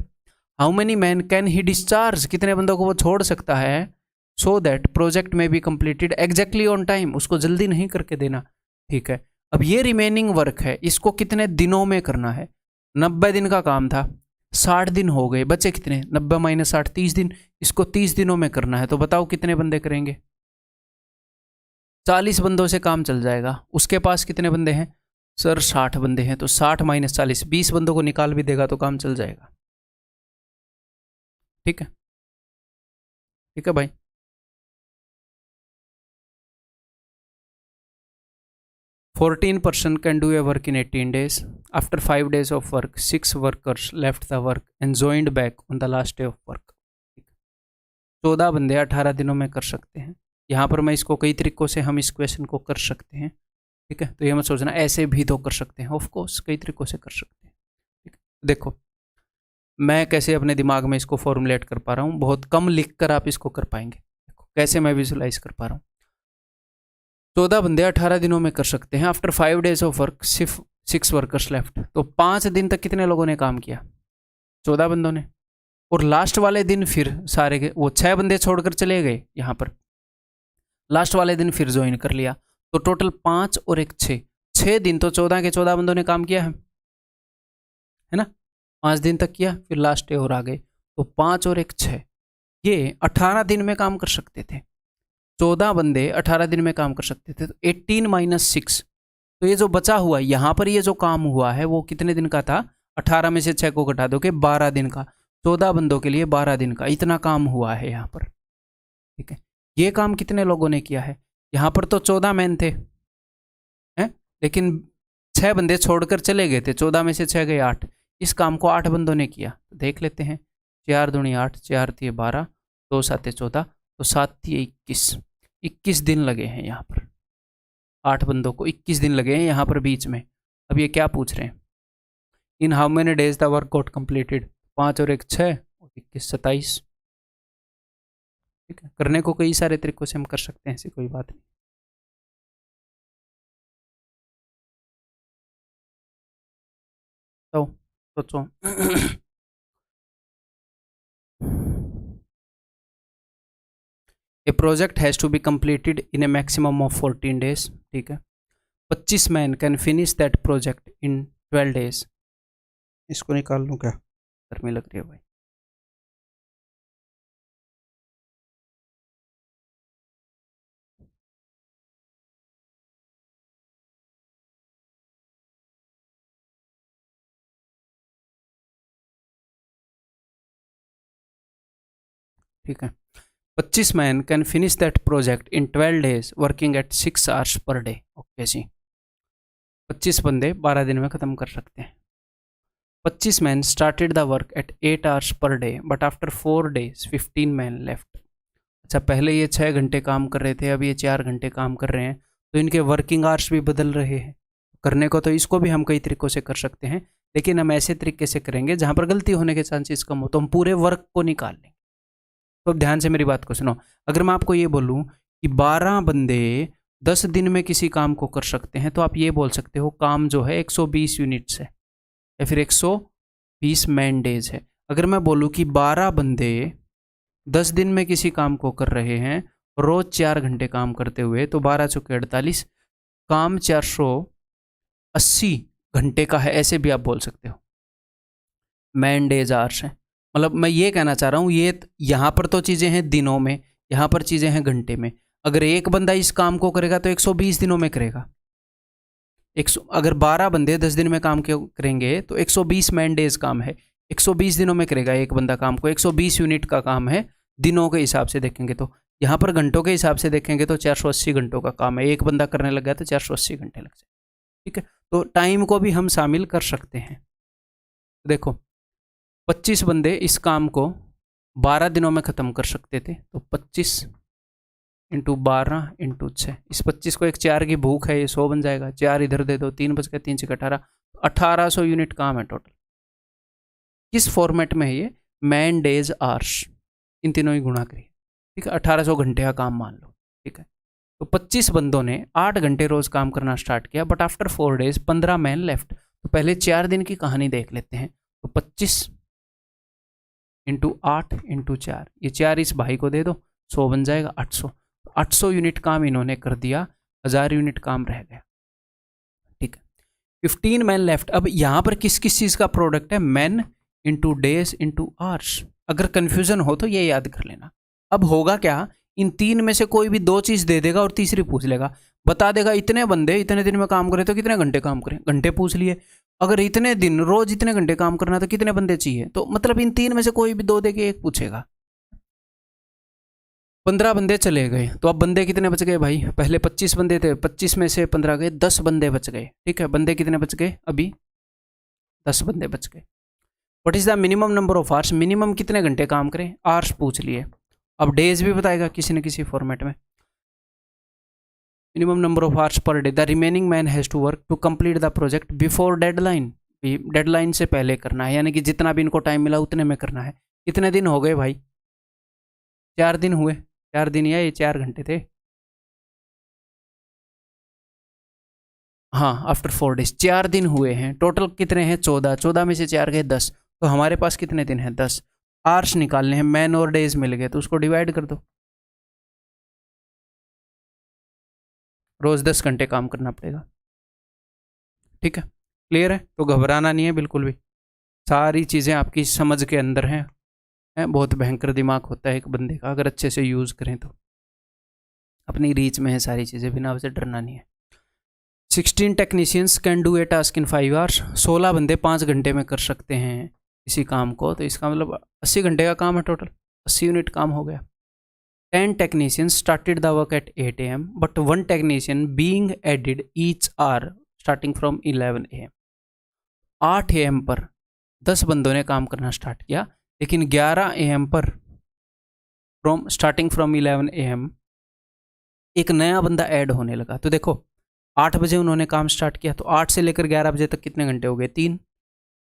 How many man can he discharge? कितने बंदों को वो छोड़ सकता है सो दैट प्रोजेक्ट में be completed exactly on time? उसको जल्दी नहीं करके देना। ठीक है। अब ये रिमेनिंग वर्क है, इसको कितने दिनों में करना है? 90 दिन का काम था, 60 दिन हो गए, बचे कितने? 90 माइनस 60, 30 दिन। इसको 30 दिनों में करना है, तो बताओ कितने बंदे करेंगे? 40 बंदों से काम चल जाएगा। उसके पास कितने बंदे हैं? सर 60 बंदे हैं, तो 60 माइनस 40, 20 बंदों को निकाल भी देगा तो काम चल जाएगा। ठीक है। ठीक है भाई। Fourteen person can do a work in 18 days. After 5 days of work, 6 workers left the work and joined back on the last day of work. 14 बंदे 18 दिनों में कर सकते हैं। यहाँ पर मैं इसको कई तरीकों से हम इस क्वेश्चन को कर सकते हैं। ठीक है। तो ये मत सोचना ऐसे भी तो कर सकते हैं, ऑफ कोर्स कई तरीकों से कर सकते हैं। ठीक है। देखो मैं कैसे अपने दिमाग में इसको फॉर्मुलेट कर पा रहा हूँ, बहुत कम लिख कर आप इसको कर पाएंगे। देखो कैसे मैं विजुलाइज कर पा रहा हूँ। 14 बंदे 18 दिनों में कर सकते हैं। आफ्टर 5 डेज ऑफ वर्क सिर्फ 6 वर्कर्स लेफ्ट। तो 5 दिन तक कितने लोगों ने काम किया? 14 बंदों ने। और लास्ट वाले दिन फिर सारे के वो 6 बंदे छोड़कर चले गए यहाँ पर, लास्ट वाले दिन फिर ज्वाइन कर लिया। तो टोटल 5 और 1 6 दिन। तो 14 के 14 बंदों ने काम किया है ना? 5 दिन तक किया, फिर लास्ट डे और आ गए। तो 5 और 1 6, ये 18 दिन में काम कर सकते थे। 14 बंदे 18 दिन में काम कर सकते थे। तो 18 माइनस 6, तो ये जो बचा हुआ यहाँ पर ये जो काम हुआ है वो कितने दिन का था? 18 में से 6 को घटा दो के 12 दिन का। 14 बंदों के लिए 12 दिन का इतना काम हुआ है यहाँ पर। ठीक है। ये काम कितने लोगों ने किया है? यहाँ पर तो 14 मैन थे हैं, लेकिन 6 बंदे छोड़कर चले गए थे, 14 में से 6 गए 8। इस काम को 8 बंदों ने किया। तो देख लेते हैं, 4 दूनी 8, 4 तिये 12, 2 7 14, तो 7 तिये 21, 21 दिन लगे हैं यहाँ पर। 8 बंदों को 21 दिन लगे हैं यहाँ पर बीच में। अब ये क्या पूछ रहे हैं, इन how many days the work got completed. 5 और 1 6 और 21 27। ठीक है, करने को कई सारे तरीकों से हम कर सकते हैं, ऐसी कोई बात नहीं। तो सोचो a project has to be completed in a maximum of 14 days. ठीक है, 25 man can finish that project in 12 days. इसको निकाल लूँ क्या, गर्मी लग रही है भाई। ठीक है, 25 man can finish that project in 12 days working at 6 hours per day. Okay जी, 25 बंदे 12 दिन में ख़त्म कर सकते हैं। 25 man started the work at 8 hours per day but after 4 days 15 man left. अच्छा, पहले ये 6 घंटे काम कर रहे थे, अब ये 4 घंटे काम कर रहे हैं, तो इनके वर्किंग आवर्स भी बदल रहे हैं। करने को तो इसको भी हम कई तरीक़ों से कर सकते हैं, लेकिन हम ऐसे तरीके से करेंगे जहाँ पर गलती होने के चांसेस कम हो, तो हम पूरे वर्क को निकाल लेंगे। तो अब ध्यान से मेरी बात को सुनो। अगर मैं आपको ये बोलूँ कि 12 बंदे 10 दिन में किसी काम को कर सकते हैं, तो आप ये बोल सकते हो काम जो है 120 यूनिट्स है या फिर 120 मैन डेज है। अगर मैं बोलूँ कि 12 बंदे 10 दिन में किसी काम को कर रहे हैं, रोज़ 4 घंटे काम करते हुए, तो 12 चौके 48, काम 480 घंटे का है, ऐसे भी आप बोल सकते हो। मैन डेज आवर्स है, मतलब मैं ये कहना चाह रहा हूँ, ये यहाँ पर तो चीज़ें हैं दिनों में, यहाँ पर चीज़ें हैं घंटे में। अगर एक बंदा इस काम को करेगा तो 120 दिनों में करेगा। अगर 12 बंदे 10 दिन में काम करेंगे तो 120 मैन डेज काम है, 120 दिनों में करेगा एक बंदा काम को। 120 यूनिट का काम है, दिनों के हिसाब से देखेंगे तो। यहाँ पर घंटों के हिसाब से देखेंगे तो 480 घंटों का काम है, एक बंदा करने लग गया तो 480 घंटे लग जाए। ठीक है, तो टाइम को भी हम शामिल कर सकते हैं। देखो, 25 बंदे इस काम को 12 दिनों में ख़त्म कर सकते थे, तो 25 इंटू 12 इंटू 6, इस 25 को एक 4 की भूख है, ये 100 बन जाएगा। 4 इधर दे दो, 3 बच गए, 3 6 18, 1800 यूनिट काम है टोटल। किस फॉर्मेट में है ये, मैन डेज आवर्स, इन तीनों ही गुणा करिए। ठीक है, 1800 घंटे का काम मान लो। ठीक है, तो 25 बंदों ने 8 घंटे रोज़ काम करना स्टार्ट किया, but after 4 days 15 man left. तो पहले 4 दिन की कहानी देख लेते हैं। तो 25 इंटू 8 इंटू 4, ये 4 इस भाई को दे दो, 100 बन जाएगा 800। 800 यूनिट काम इन्होंने कर दिया, 1000 यूनिट काम रह गया। ठीक है, 15 मैन लेफ्ट। अब यहाँ पर किस किस चीज़ का प्रोडक्ट है, man into days into hours. अगर कन्फ्यूजन हो तो ये याद कर लेना। अब होगा क्या, इन 3 में से कोई भी 2 चीज़ दे देगा और तीसरी पूछ लेगा, बता देगा इतने बंदे इतने दिन में काम करें तो कितने घंटे काम करें। घंटे पूछ लिए, अगर इतने दिन रोज इतने घंटे काम करना तो कितने बंदे चाहिए, तो मतलब इन 3 में से कोई भी 2 दे के एक पूछेगा। 15 बंदे चले गए, तो अब बंदे कितने बच गए भाई, पहले 25 बंदे थे, 25 में से 15 गए, 10 बंदे बच गए। ठीक है, बंदे कितने बच गए, अभी 10 बंदे बच गए। What is the minimum number of hours, minimum कितने घंटे काम करें, आवर्स पूछ लिए। अब डेज भी बताएगा किसी न किसी फॉर्मेट में। Minimum number of hours per day, the remaining man has to work to complete the project before deadline. Deadline से पहले करना है, यानी कि जितना भी इनको टाइम मिला उतने में करना है। कितने दिन हो गए भाई, 4 दिन हुए। 4 दिन या ये 4 घंटे थे, हाँ, आफ्टर 4 डेज 4 दिन हुए हैं। टोटल कितने हैं, 14। 14 में से 4 गए 10, तो हमारे पास कितने दिन हैं, 10। आवर्स निकालने हैं, मैन और डेज मिल गए, तो उसको डिवाइड कर दो। रोज 10 घंटे काम करना पड़ेगा। ठीक है, क्लियर है, तो घबराना नहीं है बिल्कुल भी। सारी चीज़ें आपकी समझ के अंदर हैं। बहुत भयंकर दिमाग होता है एक बंदे का, अगर अच्छे से यूज़ करें तो अपनी रीच में है सारी चीज़ें, बिना वजह डरना नहीं है। 16 technicians can do A task in 5 hours. 16 बंदे 5 घंटे में कर सकते हैं इसी काम को, तो इसका मतलब 80 घंटे का काम है टोटल, 80 यूनिट काम हो गया। 10 technicians started the work at 8 AM, but 1 technician being added each hour starting from 11 AM। 8 AM पर 10 बंदों ने काम करना स्टार्ट किया, लेकिन 11 AM पर स्टार्टिंग फ्रॉम 11 AM एक नया बंदा ऐड होने लगा। तो देखो 8 बजे उन्होंने काम स्टार्ट किया, तो 8 से लेकर 11 बजे तक कितने घंटे हो गए? 3।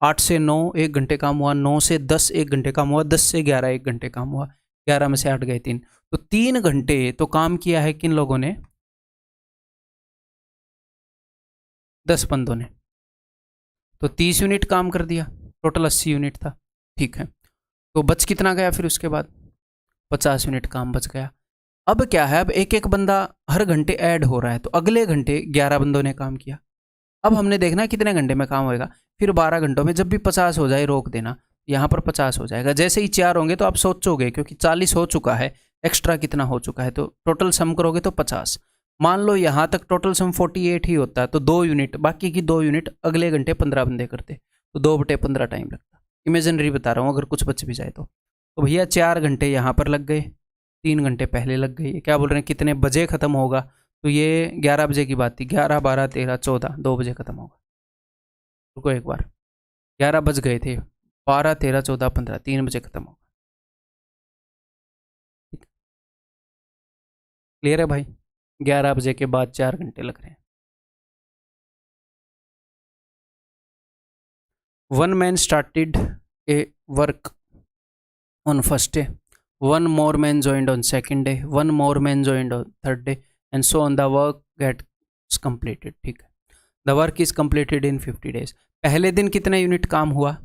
8 से 9 1 घंटे काम हुआ, 9 से 10 1 घंटे काम हुआ, 10 से 11 1 घंटे काम हुआ, 11 में से 8 गए 3, तो 3 घंटे तो काम किया है किन लोगों ने? 10 बंदों ने। तो 30 यूनिट काम कर दिया, टोटल 80 यूनिट था। ठीक है, तो बच कितना गया फिर उसके बाद? 50 यूनिट काम बच गया। अब क्या है, अब एक एक बंदा हर घंटे ऐड हो रहा है, तो अगले घंटे 11 बंदों ने काम किया। अब हमने देखना कितने घंटे में काम होएगा, फिर 12 घंटों में जब भी 50 हो जाए रोक देना, यहाँ पर 50 हो जाएगा। जैसे ही 4 होंगे तो आप सोचोगे, क्योंकि 40 हो चुका है, एक्स्ट्रा कितना हो चुका है, तो टोटल सम करोगे तो 50। मान लो यहाँ तक टोटल सम 48 ही होता है, तो 2 यूनिट, बाकी की 2 यूनिट अगले घंटे 15 बंदे करते, तो 2/15 टाइम लगता। इमेजिनरी बता रहा हूँ, अगर कुछ बच भी जाए तो भैया 4 घंटे यहाँ पर लग गए, 3 घंटे पहले लग गए। क्या बोल रहे हैं, कितने बजे ख़त्म होगा? तो ये 11 बजे की बात थी, 11 12 13 14, 2 बजे ख़त्म होगा। रुको एक बार, 11 बज गए थे, 12 13 14 15, 3 बजे ख़त्म होगा। क्लियर है भाई? 11 बजे के बाद 4 घंटे लग रहे हैं। 1 man started a work on first day, 1 more man joined on second day, 1 more man joined on third day, and so on the work gets completed। ठीक है, the work is completed in 50 days। पहले दिन कितने unit काम हुआ?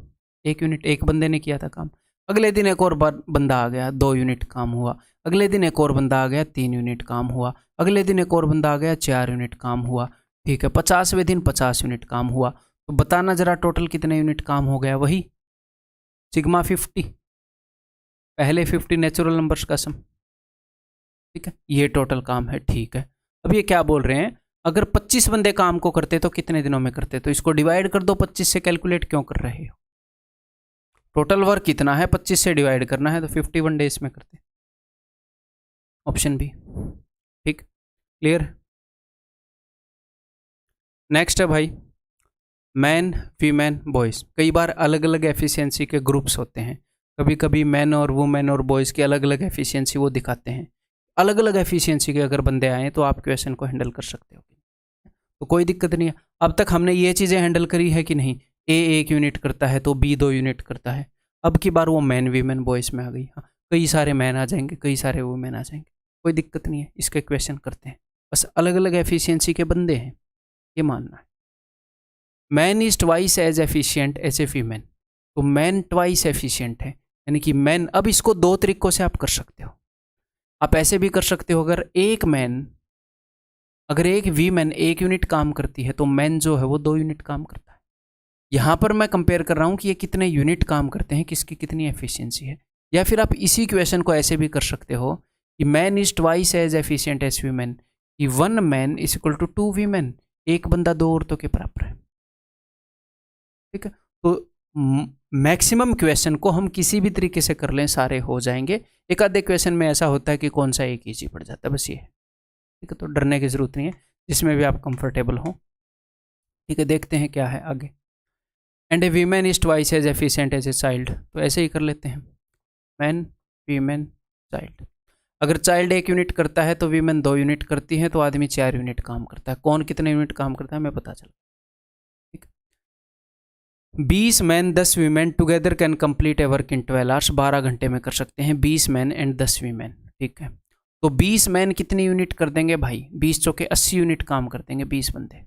1 unit, एक बंदे ने किया था काम। अगले दिन एक और बंदा आ गया, 2 यूनिट काम हुआ। अगले दिन एक और बंदा आ गया, 3 यूनिट काम हुआ। अगले दिन एक और बंदा आ गया, 4 यूनिट काम हुआ। ठीक है, 50वें दिन 50 यूनिट काम हुआ। तो बताना जरा टोटल कितने यूनिट काम हो गया? वही सिग्मा 50, पहले 50 नेचुरल नंबर्स का सम। ठीक है, ये टोटल काम है। ठीक है, अब ये क्या बोल रहे हैं, अगर 25 बंदे काम को करते तो कितने दिनों में करते? तो इसको डिवाइड कर दो 25 से, कैलकुलेट क्यों कर रहे हो? टोटल वर्क कितना है, 25 से डिवाइड करना है, तो 51 डेज में करते। Option B. ठीक, क्लियर? नेक्स्ट है भाई, मैन वीमेन बॉयज़। कई बार अलग अलग एफिशिएंसी के ग्रुप्स होते हैं, कभी कभी मैन और वुमेन और बॉयज़ की अलग अलग एफिशिएंसी वो दिखाते हैं। अलग अलग एफिशिएंसी के अगर बंदे आए तो आप क्वेश्चन को हैंडल कर सकते हो, तो कोई दिक्कत नहीं है। अब तक हमने ये चीज़ें हैंडल करी है कि नहीं? ए 1 यूनिट करता है तो बी 2 यूनिट करता है। अब की बार वो मैन वीमेन बॉयज़ में आ गई। हाँ, कई सारे मैन आ जाएंगे, कई सारे वुमेन आ जाएंगे, कोई दिक्कत नहीं है, इसके क्वेश्चन करते हैं। बस अलग अलग एफिशिएंसी के बंदे हैं, ये मानना है। Man is twice as efficient as a female, तो मैन ट्वाइस एफिशिएंट है, यानी कि मैन। अब इसको 2 तरीकों से आप कर सकते हो। आप ऐसे भी कर सकते हो, अगर एक वीमेन 1 यूनिट काम करती है तो मैन जो है वो 2 यूनिट काम करता है। यहाँ पर मैं कंपेयर कर रहा हूँ कि ये कितने यूनिट काम करते हैं, किसकी कितनी एफिशिएंसी है। या फिर आप इसी क्वेश्चन को ऐसे भी कर सकते हो कि man is twice as efficient as women, कि 1 man is equal to 2 women, एक बंदा 2 औरतों के बराबर है। ठीक है, तो मैक्सिमम क्वेश्चन को हम किसी भी तरीके से कर लें, सारे हो जाएंगे। एक आधे क्वेश्चन में ऐसा होता है कि कौन सा एक ईजी पड़ जाता है, बस ये है। ठीक है, तो डरने की ज़रूरत नहीं है, जिसमें भी आप कंफर्टेबल हो। ठीक है, देखते हैं क्या है आगे। And a women is twice as efficient as a child, तो ऐसे ही कर लेते हैं, मैन वीमेन चाइल्ड। अगर चाइल्ड 1 यूनिट करता है तो वीमेन 2 यूनिट करती है, तो आदमी 4 यूनिट काम करता है। कौन कितने यूनिट काम करता है हमें पता चला। ठीक, 20 man 10 women together can complete A work in 12 hours, 12 घंटे में कर सकते हैं 20 मैन एंड 10 वीमेन। ठीक है, तो 20 मैन कितनी यूनिट कर देंगे भाई? 20 चौके 80 यूनिट काम कर देंगे 20 बंदे।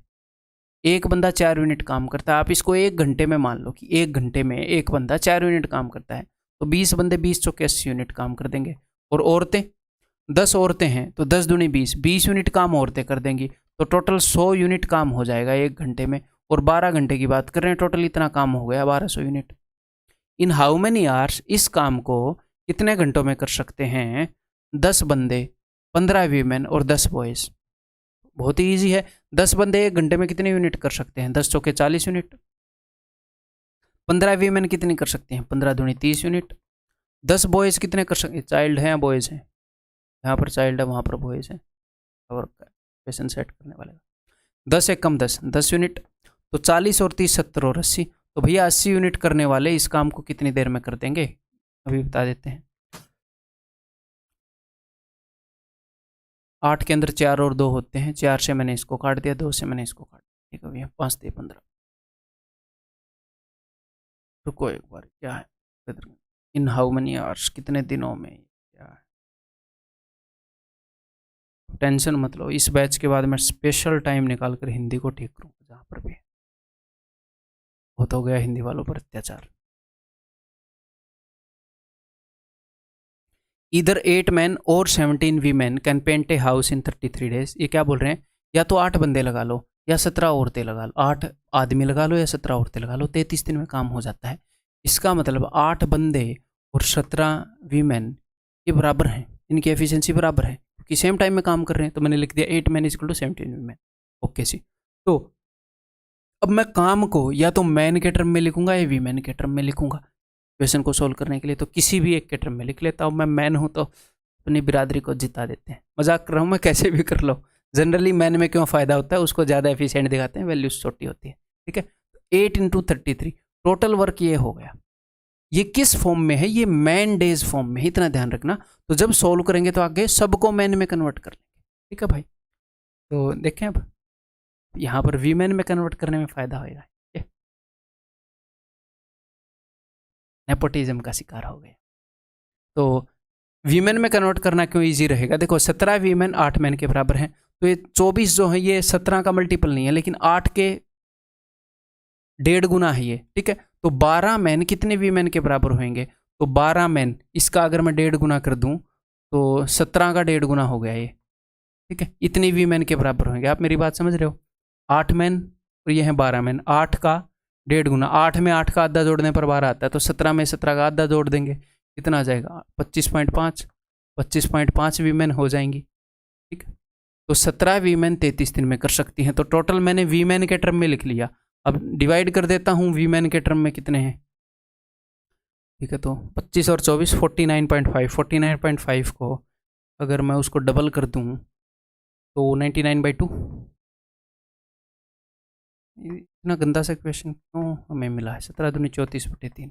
एक बंदा 4 यूनिट काम करता है। आप इसको 1 घंटे में मान लो कि 1 घंटे में एक बंदा 4 यूनिट काम करता है, तो 20 बंदे 20 चौके 80 यूनिट काम कर देंगे। और औरतें 10 औरतें हैं तो 10 दूनी 20, 20 यूनिट काम औरतें कर देंगी, तो टोटल 100 यूनिट काम हो जाएगा 1 घंटे में। और 12 घंटे की बात कर रहे हैं, टोटल इतना काम हो गया 1200 unit. In how many hours, इस काम को कितने घंटों में कर सकते हैं? 10 बंदे, 15 वीमेन और 10 बॉयज़। बहुत ही ईजी है। 10 बंदे 1 घंटे में कितने यूनिट कर सकते हैं? 10 चौके 40 यूनिट। 15 वीमेन कितनी कर सकते हैं? 15 दूनी 30 यूनिट। 10 बॉयज़ कितने कर सकते हैं? चाइल्ड हैं या बॉयज़ हैं? यहाँ पर चाइल्ड है, वहाँ पर बॉयज़ हैं, और क्वेश्चन सेट करने वाले। 10 एक कम 10 यूनिट, तो 40 और 30 70 और 80, तो भैया 80 यूनिट करने वाले इस काम को कितनी देर में कर देंगे, अभी बता देते हैं। 8 के अंदर 4 और 2 होते हैं, 4 से मैंने इसको काट दिया, 2 से मैंने इसको काट दिया, ठीक है भैया, 5 दे 15। रुको एक बार, क्या है इन हाउ मेनी आवर्स, कितने दिनों में, क्या है, टेंशन मत लो, इस बैच के बाद मैं स्पेशल टाइम निकाल कर हिंदी को ठीक करूँगा, जहाँ पर भी बहुत हो गया हिंदी वालों पर अत्याचार। इधर 8 मैन और 17 women can paint a house in 33 days. ये क्या बोल रहे हैं, या तो 8 बंदे लगा लो या 17 औरतें लगा लो, 8 आदमी लगा लो या 17 औरतें लगा लो, 33 दिन में काम हो जाता है। इसका मतलब 8 बंदे और 17 वीमेन ये बराबर हैं, इनकी एफिशिएंसी बराबर है क्योंकि सेम टाइम में काम कर रहे हैं। तो मैंने लिख दिया 8 man equal to 17 women. Okay see, तो अब मैं काम को या तो मैन के टर्म में लिखूंगा या वीमेन के टर्म में लिखूंगा क्वेश्चन को सोल्व करने के लिए, तो किसी भी एक के टर्म में लिख लेता हूँ। मैं मैन हूँ तो अपनी बिरादरी को जिता देते हैं, मजाक कर रहा हूँ मैं, कैसे भी कर लो। जनरली मैन में क्यों फ़ायदा होता है, उसको ज़्यादा एफिशिएंट दिखाते हैं, वैल्यूज छोटी होती है, ठीक है। 8 × 33 टोटल वर्क ये हो गया। ये किस फॉर्म में है, ये मैन डेज फॉर्म में, इतना ध्यान रखना। तो जब सोल्व करेंगे तो आगे सबको मैन में कन्वर्ट कर लेंगे, ठीक है भाई। तो देखें अब यहाँ पर वीमेन में कन्वर्ट करने में फ़ायदा होगा, नेपोटिज्म का शिकार हो गए। तो वीमेन में कन्वर्ट करना क्यों इजी रहेगा, देखो 17 वीमेन 8 मैन के बराबर हैं, तो ये 24 जो है ये 17 का मल्टीपल नहीं है, लेकिन 8 के 1.5 गुना है ये, ठीक है। तो 12 मैन कितने वीमेन के बराबर होंगे, तो 12 मैन, इसका अगर मैं 1.5 गुना कर दूं तो 17 का 1.5 गुना हो गया ये, ठीक है। इतने वीमेन के बराबर होंगे, आप मेरी बात समझ रहे हो। 8 मैन और ये हैं 12 मैन, 8 का 1.5 गुना, 8 में 8 का आधा जोड़ने पर 12 आता है, तो 17 में 17 का आधा जोड़ देंगे, कितना आ जाएगा 25.5, 25.5 वीमेन हो जाएंगी, ठीक है। तो 17 वीमेन 33 दिन में कर सकती हैं। तो टोटल मैंने वीमेन के टर्म में लिख लिया। अब डिवाइड कर देता हूँ वीमेन के टर्म में कितने हैं, ठीक है। तो 25 और 24 49.5, 49.5 को अगर मैं उसको डबल कर दूँ तो 99/2। इतना गंदा सा क्वेश्चन क्यों हमें मिला है, 17 दूनी 34/3,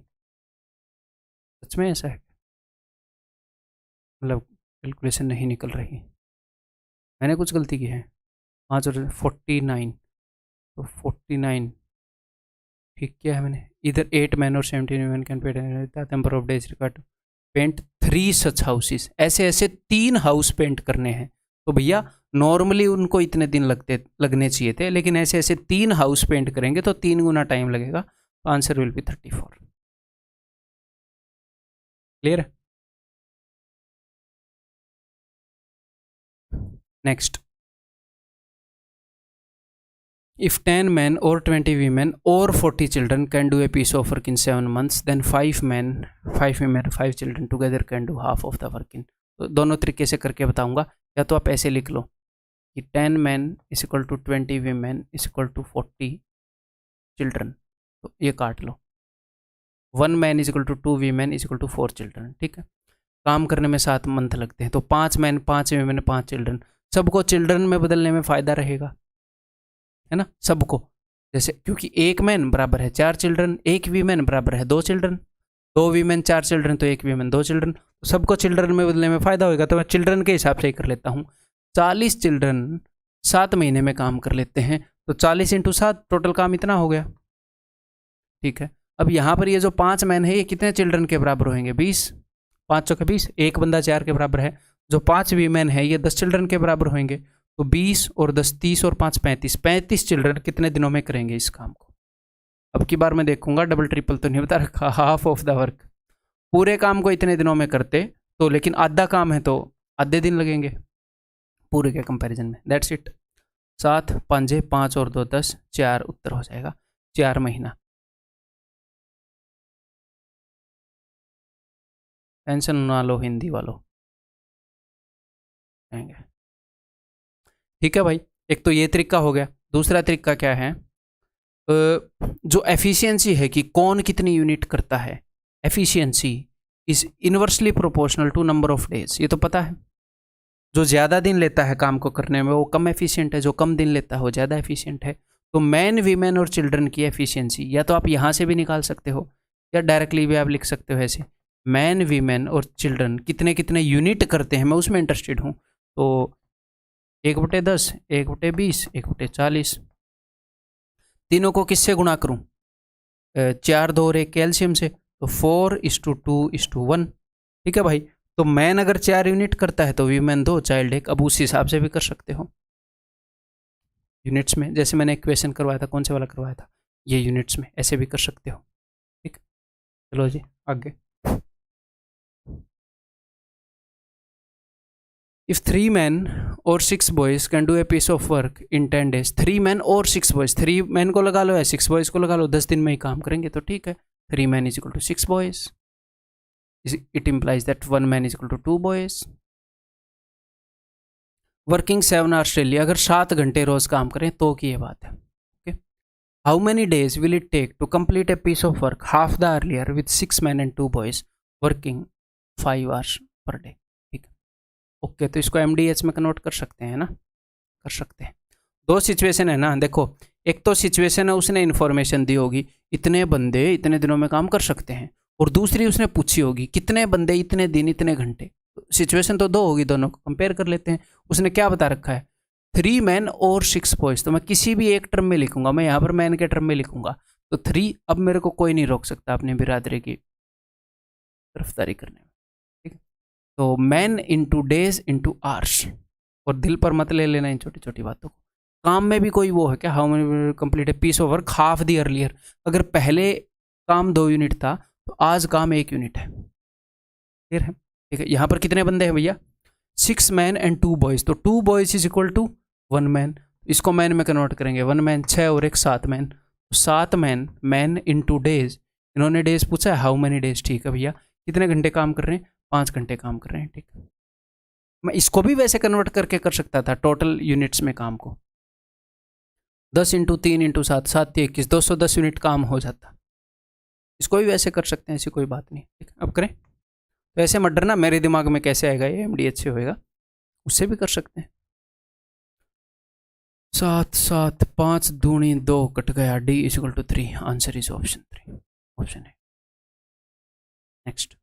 सच में ऐसा है, मतलब कैलकुलेशन नहीं निकल रही, मैंने कुछ गलती की है। 5 और 49, तो 49 ठीक किया है मैंने। इधर 8 मैन और 17 women can paint number of days required paint 3 such houses, ऐसे ऐसे 3 हाउस पेंट करने हैं। तो भैया नॉर्मली उनको इतने दिन लगने चाहिए थे, लेकिन ऐसे ऐसे 3 हाउस पेंट करेंगे तो 3 गुना टाइम लगेगा। Answer will be 34। क्लियर है। Next, if 10 men or 20 women or 40 children can do a piece of work in 7 months, then 5 men, 5 women, 5 children together can do half of the work in। तो दोनों तरीके से करके बताऊंगा, या तो आप ऐसे लिख लो कि 10 men is equal to 20 women is equal to 40 children, तो ये काट लो। 1 man is equal to 2 women is equal to 4 children, ठीक है। काम करने में 7 मंथ लगते हैं, तो 5 मैन 5 women 5 चिल्ड्रन, सबको चिल्ड्रन में बदलने में फ़ायदा रहेगा, है ना, सबको। जैसे क्योंकि 1 मैन बराबर है 4 चिल्ड्रन, 1 वीमेन बराबर है 2 चिल्ड्रन, 2 वीमेन 4 चिल्ड्रन, तो 1 वीमेन 2 चिल्ड्रन, तो सबको चिल्ड्रन में बदलने में फ़ायदा होगा। तो मैं चिल्ड्रन के हिसाब से ही कर लेता हूँ। 40 चिल्ड्रन 7 महीने में काम कर लेते हैं, तो 40 × 7 टोटल काम इतना हो गया, ठीक है। अब यहाँ पर ये जो 5 मैन है ये कितने चिल्ड्रन के बराबर होंगे, 20, 5 चौके 20, एक बंदा 4 के बराबर है। जो 5 वीमेन है ये 10 चिल्ड्रन के बराबर होंगे, तो 20 और 10 30 और 5 35, 35 चिल्ड्रन कितने दिनों में करेंगे इस काम को। अब की बार मैं देखूंगा डबल ट्रिपल तो नहीं बता रखा, हाफ ऑफ द वर्क, पूरे काम को इतने दिनों में करते तो, लेकिन आधा काम है तो आधे दिन लगेंगे पूरे के कंपैरिजन में। That's it. 7 5 5 और 2 10, 4 उत्तर हो जाएगा, 4 महीना। टेंशन ना लो हिंदी वालों, ठीक है भाई। एक तो ये तरीका हो गया। दूसरा तरीका क्या है, जो एफिशिएंसी है कि कौन कितनी यूनिट करता है, efficiency is inversely proportional to number of days, ये तो पता है। जो ज़्यादा दिन लेता है काम को करने में वो कम एफिशिएंट है, जो कम दिन लेता है वो ज़्यादा एफिशिएंट है। तो मैन, वीमेन और चिल्ड्रन की एफिशिएंसी या तो आप यहाँ से भी निकाल सकते हो या डायरेक्टली भी आप लिख सकते हो ऐसे, मैन, वीमेन और चिल्ड्रन कितने कितने यूनिट करते हैं, मैं उसमें इंटरेस्टेड हूँ। तो 1/10, 1/20, 1/40, तीनों को किससे गुणा करूँ? 4, 2 और 1 कैल्शियम से, तो 4:2:1। ठीक है भाई। तो मैन अगर 4 यूनिट करता है तो वीमेन 2, चाइल्ड 1। अब उस हिसाब से भी कर सकते हो यूनिट्स में, जैसे मैंने इक्वेशन करवाया था, कौन से वाला करवाया था, ये यूनिट्स में ऐसे भी कर सकते हो। ठीक, चलो जी आगे। If 3 men or 6 boys can do a piece of work in 10 days, 3 men और 6 boys, 3 men को लगा लो या 6 boys को लगा लो, 10 दिन में ही काम करेंगे तो ठीक है। 3 men is equal to 6 boys. It implies that 1 man is equal to 2 boys. Working 7 hours daily, अगर 7 घंटे रोज काम करें तो की ये बात है। Okay. How many days will it take to complete a piece of work half the earlier with 6 men and 2 boys working 5 hours per day? ठीक है, ओके। तो इसको MDH में कन्वर्ट कर सकते हैं ना, कर सकते हैं। दो सिचुएशन है ना, देखो एक तो सिचुएशन है उसने इन्फॉर्मेशन दी होगी इतने बंदे इतने दिनों में काम कर सकते हैं, और दूसरी उसने पूछी होगी कितने बंदे इतने दिन इतने घंटे। सिचुएशन तो दो होगी, दोनों को कंपेयर कर लेते हैं। उसने क्या बता रखा है, 3 मैन और 6 बॉयज, तो मैं किसी भी एक टर्म में लिखूंगा, मैं यहाँ पर मैन के टर्म में लिखूंगा तो 3। अब मेरे को कोई नहीं रोक सकता अपनी बिरादरी की तरफदारी करने में। ठीक है, तो man into days into hours, और दिल पर मत ले लेना इन छोटी छोटी बातों को। काम में भी कोई वो है क्या, how many complete a piece of work half the earlier, अगर पहले काम 2 यूनिट था तो आज काम 1 यूनिट है। क्लियर है? ठीक है, यहाँ पर कितने बंदे हैं भैया, 6 मैन एंड 2 बॉयज, तो 2 boys is equal to 1 man. इसको मैन में कन्वर्ट करेंगे, 1 मैन 6 और 1 7 मैन, तो 7 मैन, मैन इंटू डेज, इन्होंने डेज पूछा है हाउ मेनी डेज। ठीक है भैया, कितने घंटे काम कर रहे हैं, 5 घंटे काम कर रहे हैं। ठीक है, मैं इसको भी वैसे कन्वर्ट करके कर सकता था टोटल यूनिट्स में काम को, 10 इंटू 3 इंटू 7, 7 × 21, 210 यूनिट काम हो जाता। इसको भी वैसे कर सकते हैं, ऐसी कोई बात नहीं। ठीक, अब करें तो ऐसे मत डरना मेरे दिमाग में कैसे आएगा ये, MDH से होएगा, उससे भी कर सकते हैं। 7 7 5 दूनी 2 कट गया, D is equal to 3, answer is option 3, option है। Next,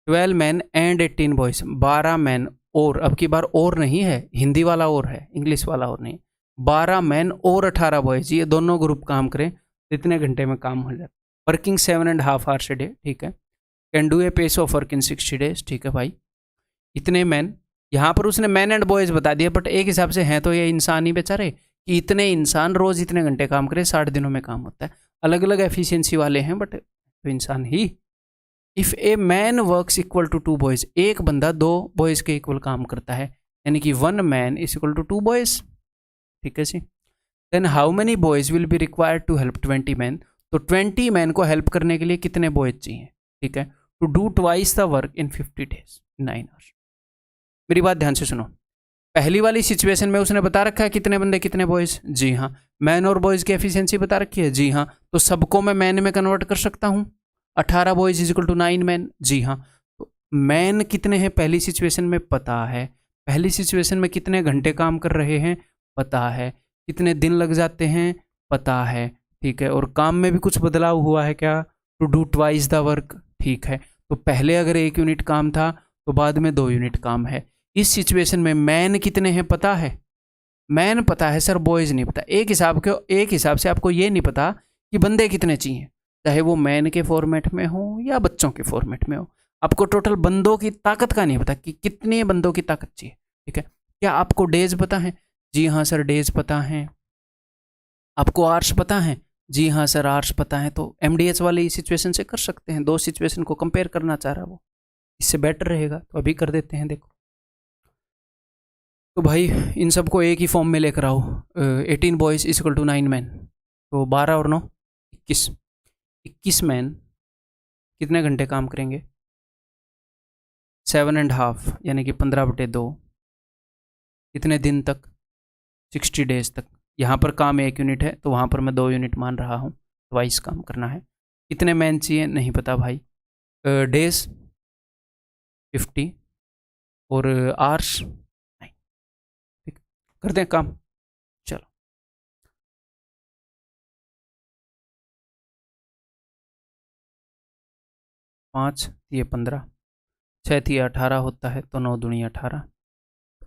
12 man and 18 boys, 12 man और, अब की बार और नहीं है, हिंदी वाला और है, इंग्लिश वाला और नहीं। 12 मैन और 18 बॉयज, ये दोनों ग्रुप काम करें तो इतने घंटे में काम हो जाए। Working 7.5 hours a day. ठीक है, can do a pace of work in 60 days. ठीक है भाई, इतने मैन, यहाँ पर उसने मैन एंड बॉयज बता दिया, बट एक हिसाब से हैं तो ये इंसान ही बेचारे, कि इतने इंसान रोज इतने घंटे काम करे, 60 दिनों में काम होता है। अलग अलग एफिशिएंसी वाले हैं बट तो इंसान ही। If a man works equal to 2 boys, एक बंदा 2 बॉयज के इक्वल काम करता है, यानी कि 1 man is equal to 2 boys. ठीक है जी, then how many boys will be required to help 20 man, तो 20 मैन को हेल्प करने के लिए कितने बॉयज चाहिए। ठीक है, to do twice the work in 50 days, 9 hours. मेरी बात ध्यान से सुनो, पहली वाली सिचुएशन में उसने बता रखा है कितने बंदे कितने बॉयज, जी हाँ। मैन और बॉयज की एफिशिएंसी बता रखी है, जी हाँ। तो सबको मैं मैन में कन्वर्ट कर सकता हूँ, 18 boys is equal to 9 man, जी हाँ। तो मैन कितने हैं पहली सिचुएशन में पता है, पहली सिचुएशन में कितने घंटे काम कर रहे हैं पता है, कितने दिन लग जाते हैं पता है। ठीक है, और काम में भी कुछ बदलाव हुआ है क्या, to do twice the work. ठीक है, तो पहले अगर 1 यूनिट काम था तो बाद में 2 यूनिट काम है। इस सिचुएशन में मैन कितने हैं पता है, मैन पता है सर, बॉयज नहीं पता। एक हिसाब से आपको ये नहीं पता कि बंदे कितने चाहिए, चाहे वो मैन के फॉर्मेट में हो या बच्चों के फॉर्मेट में हो, आपको टोटल बंदों की ताकत का नहीं पता कि कितने बंदों की ताकत चाहिए। ठीक है, क्या आपको डेज पता है, जी हाँ सर डेज पता है। आपको आवर्स पता है, जी हाँ सर आवर्स पता है। तो MDH वाली सिचुएशन से कर सकते हैं, 2 सिचुएशन को कंपेयर करना चाह रहा वो, इससे बेटर रहेगा। तो अभी कर देते हैं, देखो तो भाई इन सबको एक ही फॉर्म में लेकर आओ, 18 boys is equal to 9 man, तो 12 और 9 21, 21 मैन कितने घंटे काम करेंगे, 7.5 यानी कि 15/2, कितने दिन तक, 60 डेज तक। यहाँ पर काम 1 यूनिट है तो वहाँ पर मैं 2 यूनिट मान रहा हूँ, ट्वाइस काम करना है। कितने मैन चाहिए नहीं पता भाई, डेज 50, और आर्स नहीं। ठीक, करते हैं काम। चलो 5 ये 15, 6 थी 18 होता है, तो 9 दूनी 18।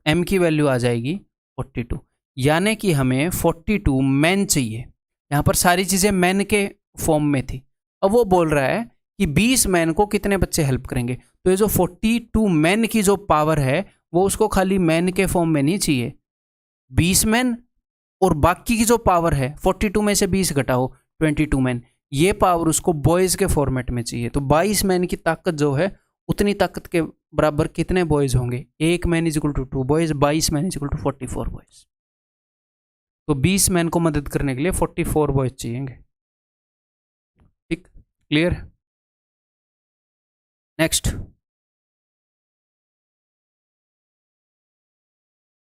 m की वैल्यू आ जाएगी 42, यानी कि हमें 42 मैन चाहिए। यहाँ पर सारी चीज़ें मैन के फॉर्म में थी। अब वो बोल रहा है कि 20 मैन को कितने बच्चे हेल्प करेंगे। तो ये जो 42 मैन की जो पावर है वो उसको खाली मैन के फॉर्म में नहीं चाहिए, 20 मैन और बाकी की जो पावर है 42 में से 20 घटाओ 22 मैन, ये पावर उसको बॉयज़ के फॉर्मेट में चाहिए। तो 22 मैन की ताकत जो है उतनी ताकत के बराबर कितने बॉयज़ होंगे, 1 man is equal to 2 boys, 22 man is equal to 44 boys. तो 20 मैन को मदद करने के लिए 44 बॉयज़ चाहिएंगे। ठीक, clear. Next,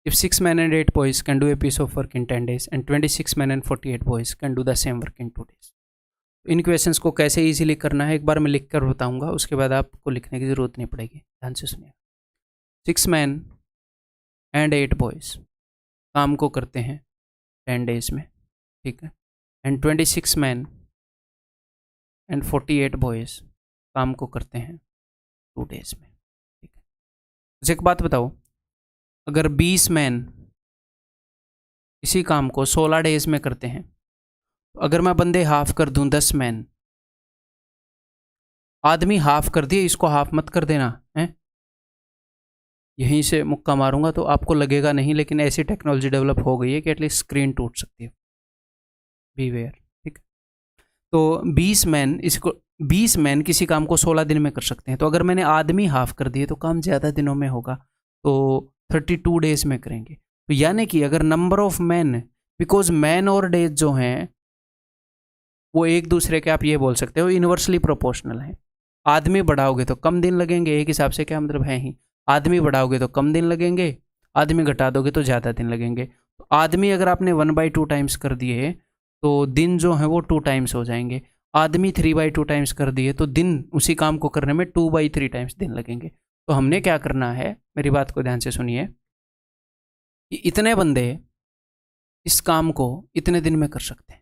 if 6 men and 8 boys can do a piece of work in 10 days and 26 men and 48 boys can do the same work in 2 days। In questions को कैसे easily करना है एक बार मैं लिख कर बताऊंगा, उसके बाद आपको लिखने की ज़रूरत नहीं पड़ेगी। ध्यान से सुनिए। 6 men and 8 boys काम को करते हैं 10 डेज में, ठीक है, एंड 26 men and 48 boys काम को करते हैं 2 डेज में, ठीक है। मुझे एक बात बताओ, अगर 20 मैन इसी काम को 16 डेज में करते हैं, तो अगर मैं बंदे हाफ कर दूं 10 मैन, आदमी हाफ कर दिए, इसको हाफ मत कर देना है, यहीं से मुक्का मारूंगा तो आपको लगेगा नहीं, लेकिन ऐसी टेक्नोलॉजी डेवलप हो गई है कि एटलीस्ट स्क्रीन टूट सकती है, बी वेयर। ठीक, तो 20 मैन इसको 20 मैन किसी काम को 16 दिन में कर सकते हैं। तो अगर मैंने आदमी हाफ कर दिए तो काम ज़्यादा दिनों में होगा, तो 32 डेज में करेंगे। तो यानी कि अगर number of man, because man और डेज जो हैं वो एक दूसरे के, आप ये बोल सकते हो, इन्वर्सली प्रोपोर्शनल हैं। आदमी बढ़ाओगे तो कम दिन लगेंगे, एक हिसाब से क्या मतलब है ही, आदमी बढ़ाओगे तो कम दिन लगेंगे, आदमी घटा दोगे तो ज़्यादा दिन लगेंगे। तो आदमी अगर आपने 1/2 टाइम्स कर दिए तो दिन जो है वो 2 टाइम्स हो जाएंगे। आदमी 3/2 टाइम्स कर दिए तो दिन उसी काम को करने में 2/3 टाइम्स दिन लगेंगे। तो हमने क्या करना है, मेरी बात को ध्यान से सुनिए, कि इतने बंदे इस काम को इतने दिन में कर सकते हैं।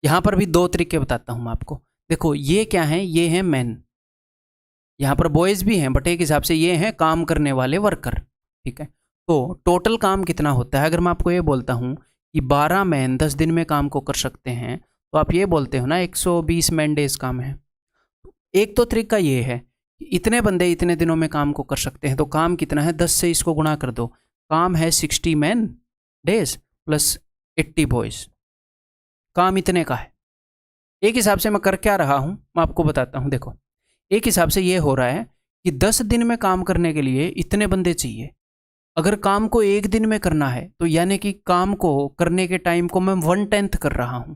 यहाँ पर भी 2 तरीके बताता हूँ मैं आपको। देखो ये क्या है, ये हैं मैन, यहाँ पर बॉयज़ भी हैं, बट एक हिसाब से ये हैं काम करने वाले वर्कर, ठीक है। तो टोटल काम कितना होता है, अगर मैं आपको ये बोलता हूँ कि 12 मैन 10 दिन में काम को कर सकते हैं, तो आप ये बोलते हो ना 120 मैन डेज काम है। एक तो तरीका ये है कि इतने बंदे इतने दिनों में काम को कर सकते हैं, तो काम कितना है, 10 से इसको गुणा कर दो, काम है 60 मैन डेज प्लस 80 बॉयज़, काम इतने का है। एक हिसाब से मैं कर क्या रहा हूँ मैं आपको बताता हूँ। देखो एक हिसाब से ये हो रहा है कि 10 दिन में काम करने के लिए इतने बंदे चाहिए। अगर काम को 1 दिन में करना है तो यानी कि काम को करने के टाइम को मैं 1/10 कर रहा हूँ।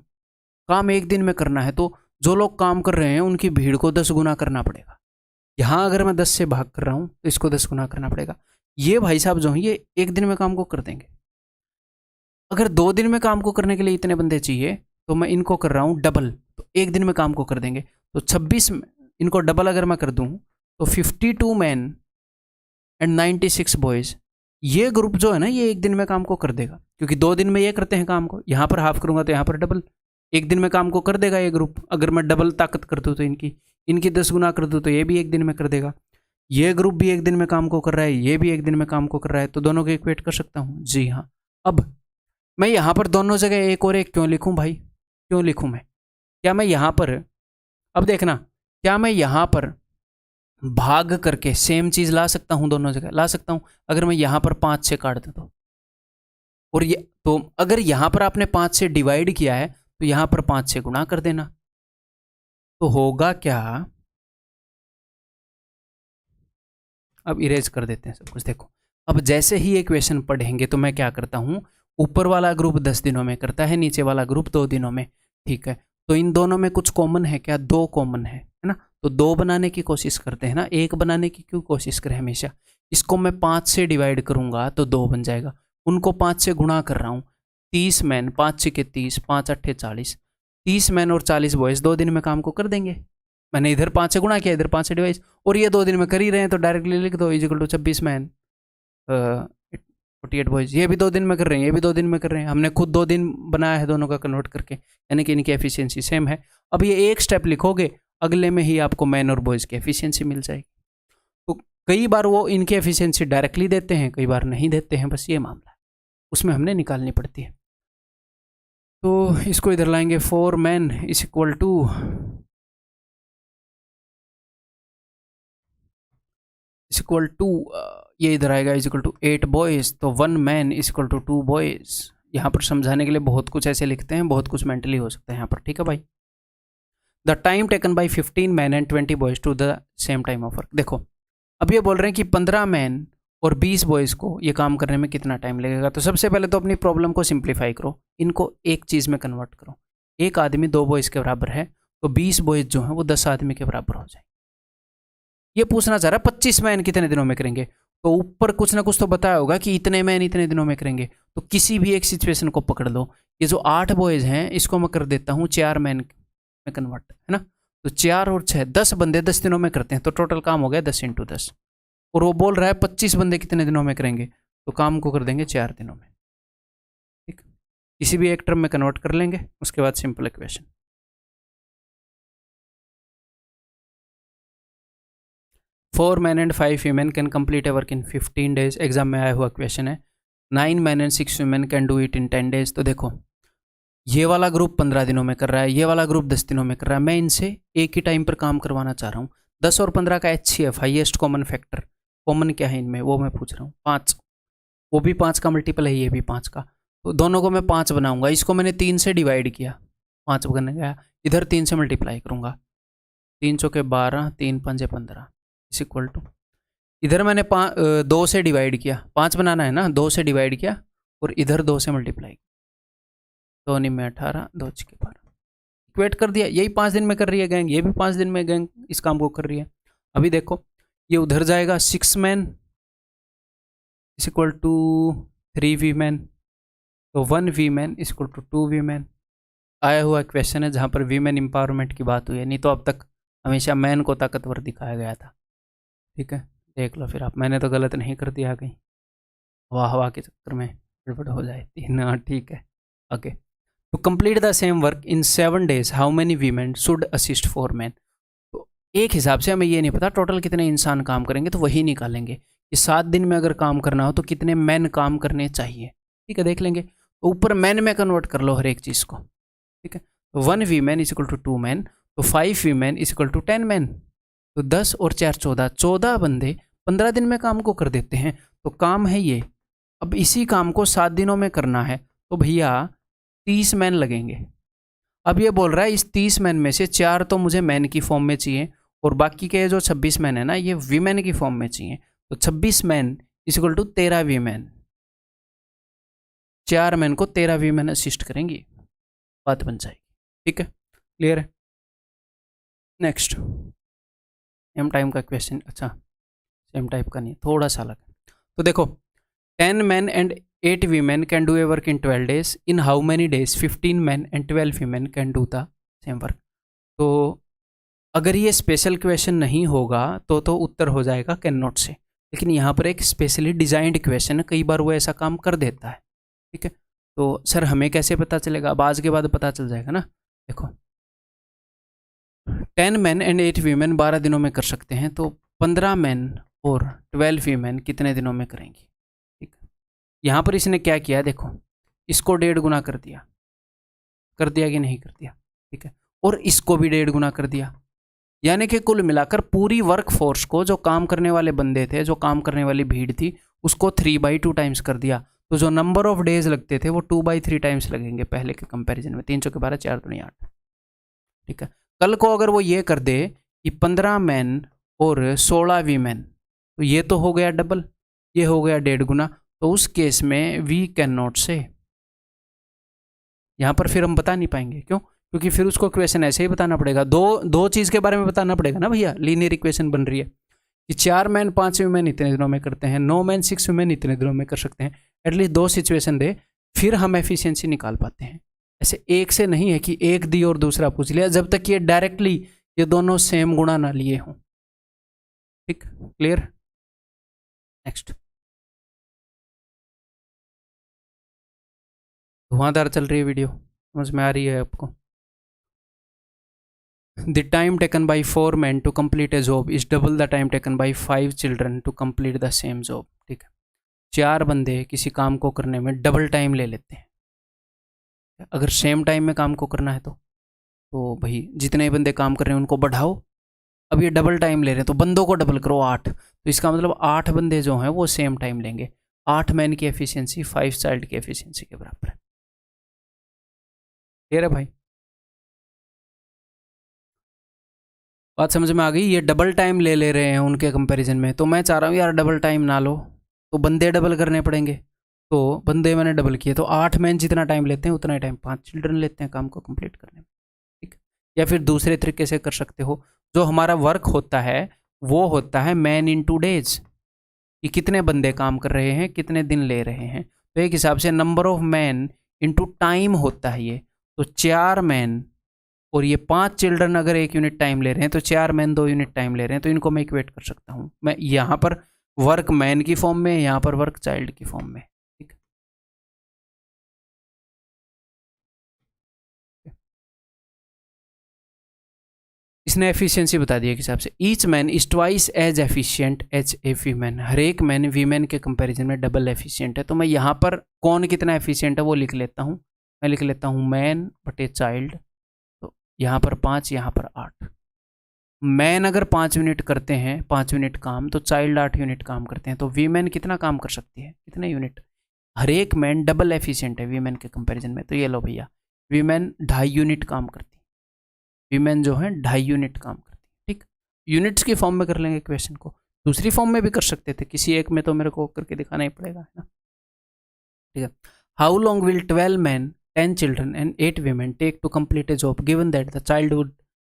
काम 1 दिन में करना है तो जो लोग काम कर रहे हैं उनकी भीड़ को 10 गुना करना पड़ेगा। यहाँ अगर मैं 10 से भाग कर रहा हूँ तो इसको 10 गुना करना पड़ेगा। ये भाई साहब जो हैं ये 1 दिन में काम को कर देंगे। अगर 2 दिन में काम को करने के लिए इतने बंदे चाहिए तो मैं इनको कर रहा हूँ डबल, तो 1 दिन में काम को कर देंगे। तो 26 इनको डबल अगर मैं कर दूँ तो 52 मैन एंड 96 बॉयज़, ये ग्रुप जो है ना ये 1 दिन में काम को कर देगा, क्योंकि 2 दिन में ये करते हैं काम को। यहाँ पर हाफ करूँगा तो यहाँ पर डबल, 1 दिन में काम को कर देगा ये ग्रुप। अगर मैं डबल ताकत कर दूँ तो इनकी 10 गुना कर दूँ तो ये भी 1 दिन में कर देगा। ये ग्रुप भी 1 दिन में काम को कर रहा है, ये भी 1 दिन में काम को कर रहा है, तो दोनों को इक्वेट कर सकता हूँ। जी हाँ। अब मैं यहाँ पर दोनों जगह 1 और 1 क्यों लिखूँ भाई, क्यों लिखूँ मैं? क्या मैं यहाँ पर, अब देखना, क्या मैं यहाँ पर भाग करके सेम चीज़ ला सकता हूँ? दोनों जगह ला सकता हूँ। अगर मैं यहाँ पर 5 से काट दूँ और ये, तो अगर यहाँ पर आपने 5 से डिवाइड किया है तो यहाँ पर 5 से गुणा कर देना, तो होगा क्या, अब इरेज कर देते हैं सब कुछ। देखो अब जैसे ही ये क्वेश्चन पढ़ेंगे तो मैं क्या करता हूँ, ऊपर वाला ग्रुप 10 दिनों में करता है, नीचे वाला ग्रुप 2 दिनों में, ठीक है। तो इन दोनों में कुछ कॉमन है क्या? 2 कॉमन है ना, तो 2 बनाने की कोशिश करते हैं ना, 1 बनाने की क्यों कोशिश करें हमेशा। इसको मैं 5 से डिवाइड करूंगा तो 2 बन जाएगा, उनको 5 से गुणा कर रहा हूँ। 30 मैन, 5 छिके 30, 5 अट्ठे 40, 30 मैन और 40 बॉयज़ 2 दिन में काम को कर देंगे। मैंने इधर 5 से गुणा किया, इधर 5 से डिवाइड, और ये 2 दिन में कर ही रहे हैं, तो डायरेक्टली लिख दो is equal to 26 man 48 boys, ये भी 2 दिन में कर रहे हैं, ये भी 2 दिन में कर रहे हैं, हमने खुद 2 दिन बनाया है दोनों का कन्वर्ट करके, यानी कि इनकी एफिशिएंसी सेम है। अब ये एक स्टेप लिखोगे, अगले में ही आपको मैन और बॉयज़ की एफिशिएंसी मिल जाएगी। तो कई बार वो इनकी एफिशिएंसी डायरेक्टली देते हैं, कई बार नहीं देते हैं, बस ये मामला है, उसमें हमने निकालनी पड़ती है। तो इसको इधर लाएंगे, 4 मैन इज इक्वल टू ये इधर आएगा इज इक्वल टू 8 बॉयज़, तो 1 man is equal to 2 boys. यहाँ पर समझाने के लिए बहुत कुछ ऐसे लिखते हैं, बहुत कुछ मेंटली हो सकता है यहाँ पर, ठीक है भाई। The time taken by 15 man and 20 boys to the same time of work. देखो अब ये बोल रहे हैं कि 15 मैन और 20 बॉयज़ को ये काम करने में कितना टाइम लगेगा। तो सबसे पहले तो अपनी प्रॉब्लम को सिंप्लीफाई करो, इनको एक चीज़ में कन्वर्ट करो। एक आदमी 2 बॉयज़ के बराबर है, तो 20 बॉयज़ जो हैं वो 10 आदमी के बराबर हो जाए। ये पूछना चाह रहा है 25 मैन कितने दिनों में करेंगे, तो ऊपर कुछ ना कुछ तो बताया होगा कि इतने मैन इतने दिनों में करेंगे। तो किसी भी एक सिचुएशन को पकड़ लो, ये जो 8 बॉयज़ हैं इसको मैं कर देता हूँ 4 मैन में कन्वर्ट, है ना। तो 4 और 6 10 बंदे 10 दिनों में करते हैं, तो टोटल काम हो गया 10 × 10। और वो बोल रहा है 25 बंदे कितने दिनों में करेंगे, तो काम को कर देंगे 4 दिनों में। ठीक, किसी भी एक टर्म में कन्वर्ट कर लेंगे, उसके बाद simple equation. 4 man and 5 women can complete A work in 15 days. Exam में आया हुआ क्वेश्चन है। 9 man and 6 women can do it in 10 days. तो देखो ये वाला ग्रुप 15 दिनों में कर रहा है, ये वाला ग्रुप 10 दिनों में कर रहा है, मैं इनसे एक ही टाइम पर काम करवाना चाह रहा हूँ। 10 और 15 का HCF highest common factor, common क्या है इनमें वो मैं पूछ रहा हूँ। 5, वो भी 5 का मल्टीपल है, ये भी 5 का, तो दोनों को मैं 5 बनाऊंगा। इसको मैंने 3 से डिवाइड किया, 5 बनने गया, इधर 3 से मल्टीप्लाई करूँगा, 3 चौके 12, 3 पंजे 15 इस इक्वल टू, इधर मैंने 2 से डिवाइड किया, 5 बनाना है ना, 2 से डिवाइड किया और इधर 2 से मल्टीप्लाई, 2 9 में 18, 2 6 12, इक्वेट कर दिया। यही 5 दिन में कर रही है गैंग, ये भी 5 दिन में गैंग इस काम को कर रही है। अभी देखो ये उधर जाएगा, 6 man is equal to 3 women, तो 1 women is equal to 2 women. आया हुआ क्वेश्चन है जहाँ पर वीमेन एम्पावरमेंट की बात हुई है, नहीं तो अब तक हमेशा मैन को ताकतवर दिखाया गया था। ठीक है, देख लो फिर आप, मैंने तो गलत नहीं कर दिया कहीं, हवा के चक्कर में गड़बड़ हो जाती ना। ठीक है, okay. To complete the same work in 7 days how many women should assist 4 man. तो एक हिसाब से हमें ये नहीं पता टोटल कितने इंसान काम करेंगे, तो वही निकालेंगे कि 7 दिन में अगर काम करना हो तो कितने मैन काम करने चाहिए। ठीक है, देख लेंगे। तो ऊपर मैन में कन्वर्ट कर लो हर एक चीज़ को। ठीक है, 1 women is equal to 2 man, तो 5 women is equal to 10 man, तो 10 और 4 14, 14 बंदे 15 दिन में काम को कर देते हैं। तो काम है ये, अब इसी काम को 7 दिनों में करना है, तो भैया 30 मैन लगेंगे। अब ये बोल रहा है इस 30 मैन में से 4 तो मुझे मैन की फॉर्म में चाहिए और बाकी के जो 26 मैन है ना, ये वीमेन की फॉर्म में चाहिए। तो 26 man is equal to 13 women, 4 man को 13 वीमेन असिस्ट करेंगी, बात बन जाएगी। ठीक है, क्लियर है। नेक्स्ट सेम टाइम का क्वेश्चन, अच्छा सेम टाइप का नहीं, थोड़ा सा अलग है। तो देखो 10 man and 8 women can do A work in 12 days, in how many days 15 man and 12 women can do the same work. तो अगर ये स्पेशल क्वेश्चन नहीं होगा तो उत्तर हो जाएगा कैन नॉट से, लेकिन यहाँ पर एक स्पेशली डिजाइंड क्वेश्चन है, कई बार वो ऐसा काम कर देता है। ठीक है, तो सर हमें कैसे पता चलेगा, अब आज के बाद पता चल जाएगा ना। देखो 10 मैन एंड 8 वीमेन 12 दिनों में कर सकते हैं, तो 15 मैन और 12 वीमेन कितने दिनों में करेंगी। ठीक है, यहाँ पर इसने क्या किया है, देखो इसको 1.5 गुना कर दिया कि नहीं कर दिया। ठीक है, और इसको भी 1.5 गुना कर दिया, यानी कि कुल मिलाकर पूरी वर्क फोर्स को, जो काम करने वाले बंदे थे, जो काम करने वाली भीड़ थी, उसको 3/2 टाइम्स कर दिया। तो जो नंबर ऑफ डेज लगते थे वो 2/3 टाइम्स लगेंगे पहले के कंपैरिजन में। 3 चौके 12, 4 दूनी 8। ठीक है, कल को अगर वो ये कर दे कि 15 मैन और 16 वीमेन, तो ये तो हो गया डबल, ये हो गया 1.5 गुना, तो उस केस में वी कैन नॉट से, यहाँ पर फिर हम बता नहीं पाएंगे। क्यों? क्योंकि फिर उसको क्वेश्चन ऐसे ही बताना पड़ेगा, दो चीज़ के बारे में बताना पड़ेगा ना भैया। लीनियर इक्वेशन बन रही है कि 4 मैन 5 वीमेन इतने दिनों में करते हैं, 9 मैन 6 वीमेन इतने दिनों में कर सकते हैं। एटलीस्ट 2 सिचुएशन दे, फिर हम एफिशिएंसी निकाल पाते हैं। ऐसे एक से नहीं है कि एक दी और दूसरा पूछ लिया, जब तक ये डायरेक्टली ये दोनों सेम गुणा ना लिए हों। ठीक, क्लियर। नेक्स्ट धुआंधार चल रही है वीडियो, समझ में आ रही है आपको? The time taken by 4 men to complete a job is double the time taken by 5 children to complete the same job. ठीक है, 4 बंदे किसी काम को करने में डबल टाइम ले लेते हैं। अगर सेम टाइम में काम को करना है तो भाई जितने बंदे काम कर रहे हैं उनको बढ़ाओ। अब ये डबल टाइम ले रहे हैं तो बंदों को डबल करो 8, तो इसका मतलब 8 बंदे जो हैं वो सेम टाइम लेंगे। 8 मैन की एफिशिएंसी 5 चाइल्ड की एफिशिएंसी के बराबर है। क्लियर है भाई? बात समझ में आ गई? ये डबल टाइम ले रहे हैं उनके कंपैरिजन में, तो मैं चाह रहा हूँ यार डबल टाइम ना लो, तो बंदे डबल करने पड़ेंगे। तो बंदे मैंने डबल किए, तो 8 मैन जितना टाइम लेते हैं उतना ही टाइम 5 चिल्ड्रन लेते हैं काम को कंप्लीट करने में। ठीक, या फिर दूसरे तरीके से कर सकते हो, जो हमारा वर्क होता है वो होता है मैन इनटू डेज, कि कितने बंदे काम कर रहे हैं, कितने दिन ले रहे हैं। तो एक हिसाब से number of man into time होता है ये। तो 4 मैन और ये 5 चिल्ड्रन अगर 1 यूनिट टाइम ले रहे हैं, तो 4 मैन 2 यूनिट टाइम ले रहे हैं, तो इनको मैं इक्वेट कर सकता हूँ। मैं यहाँ पर वर्क मैन की फॉर्म में, यहाँ पर वर्क चाइल्ड की फॉर्म में। ठीक, इसने एफिशिएंसी बता दी एक हिसाब से। Each man is twice as efficient as a women. हर एक मैन वीमेन के कंपैरिजन में डबल एफिशिएंट है। तो मैं यहाँ पर कौन कितना एफिशिएंट है वो लिख लेता हूँ। मैं लिख लेता हूँ मैन बटे चाइल्ड, तो यहाँ पर 5, यहाँ पर 8। मैन अगर 5 यूनिट करते हैं, 5 यूनिट काम, तो चाइल्ड 8 यूनिट काम करते हैं। तो वीमेन कितना काम कर सकती है, कितने यूनिट? हर एक मैन डबल एफिशिएंट है वीमेन के कंपैरिजन में। तो ये लो भैया, वीमेन 2.5 यूनिट काम करती है। वीमेन जो है 2.5 यूनिट काम करती है। ठीक, यूनिट्स की फॉर्म में कर लेंगे क्वेश्चन को। दूसरी फॉर्म में भी कर सकते थे, किसी एक में तो मेरे को करके दिखाना ही पड़ेगा, है ना? ठीक है, how long will 12 man 10 children and 8 women take to complete a job given that the child would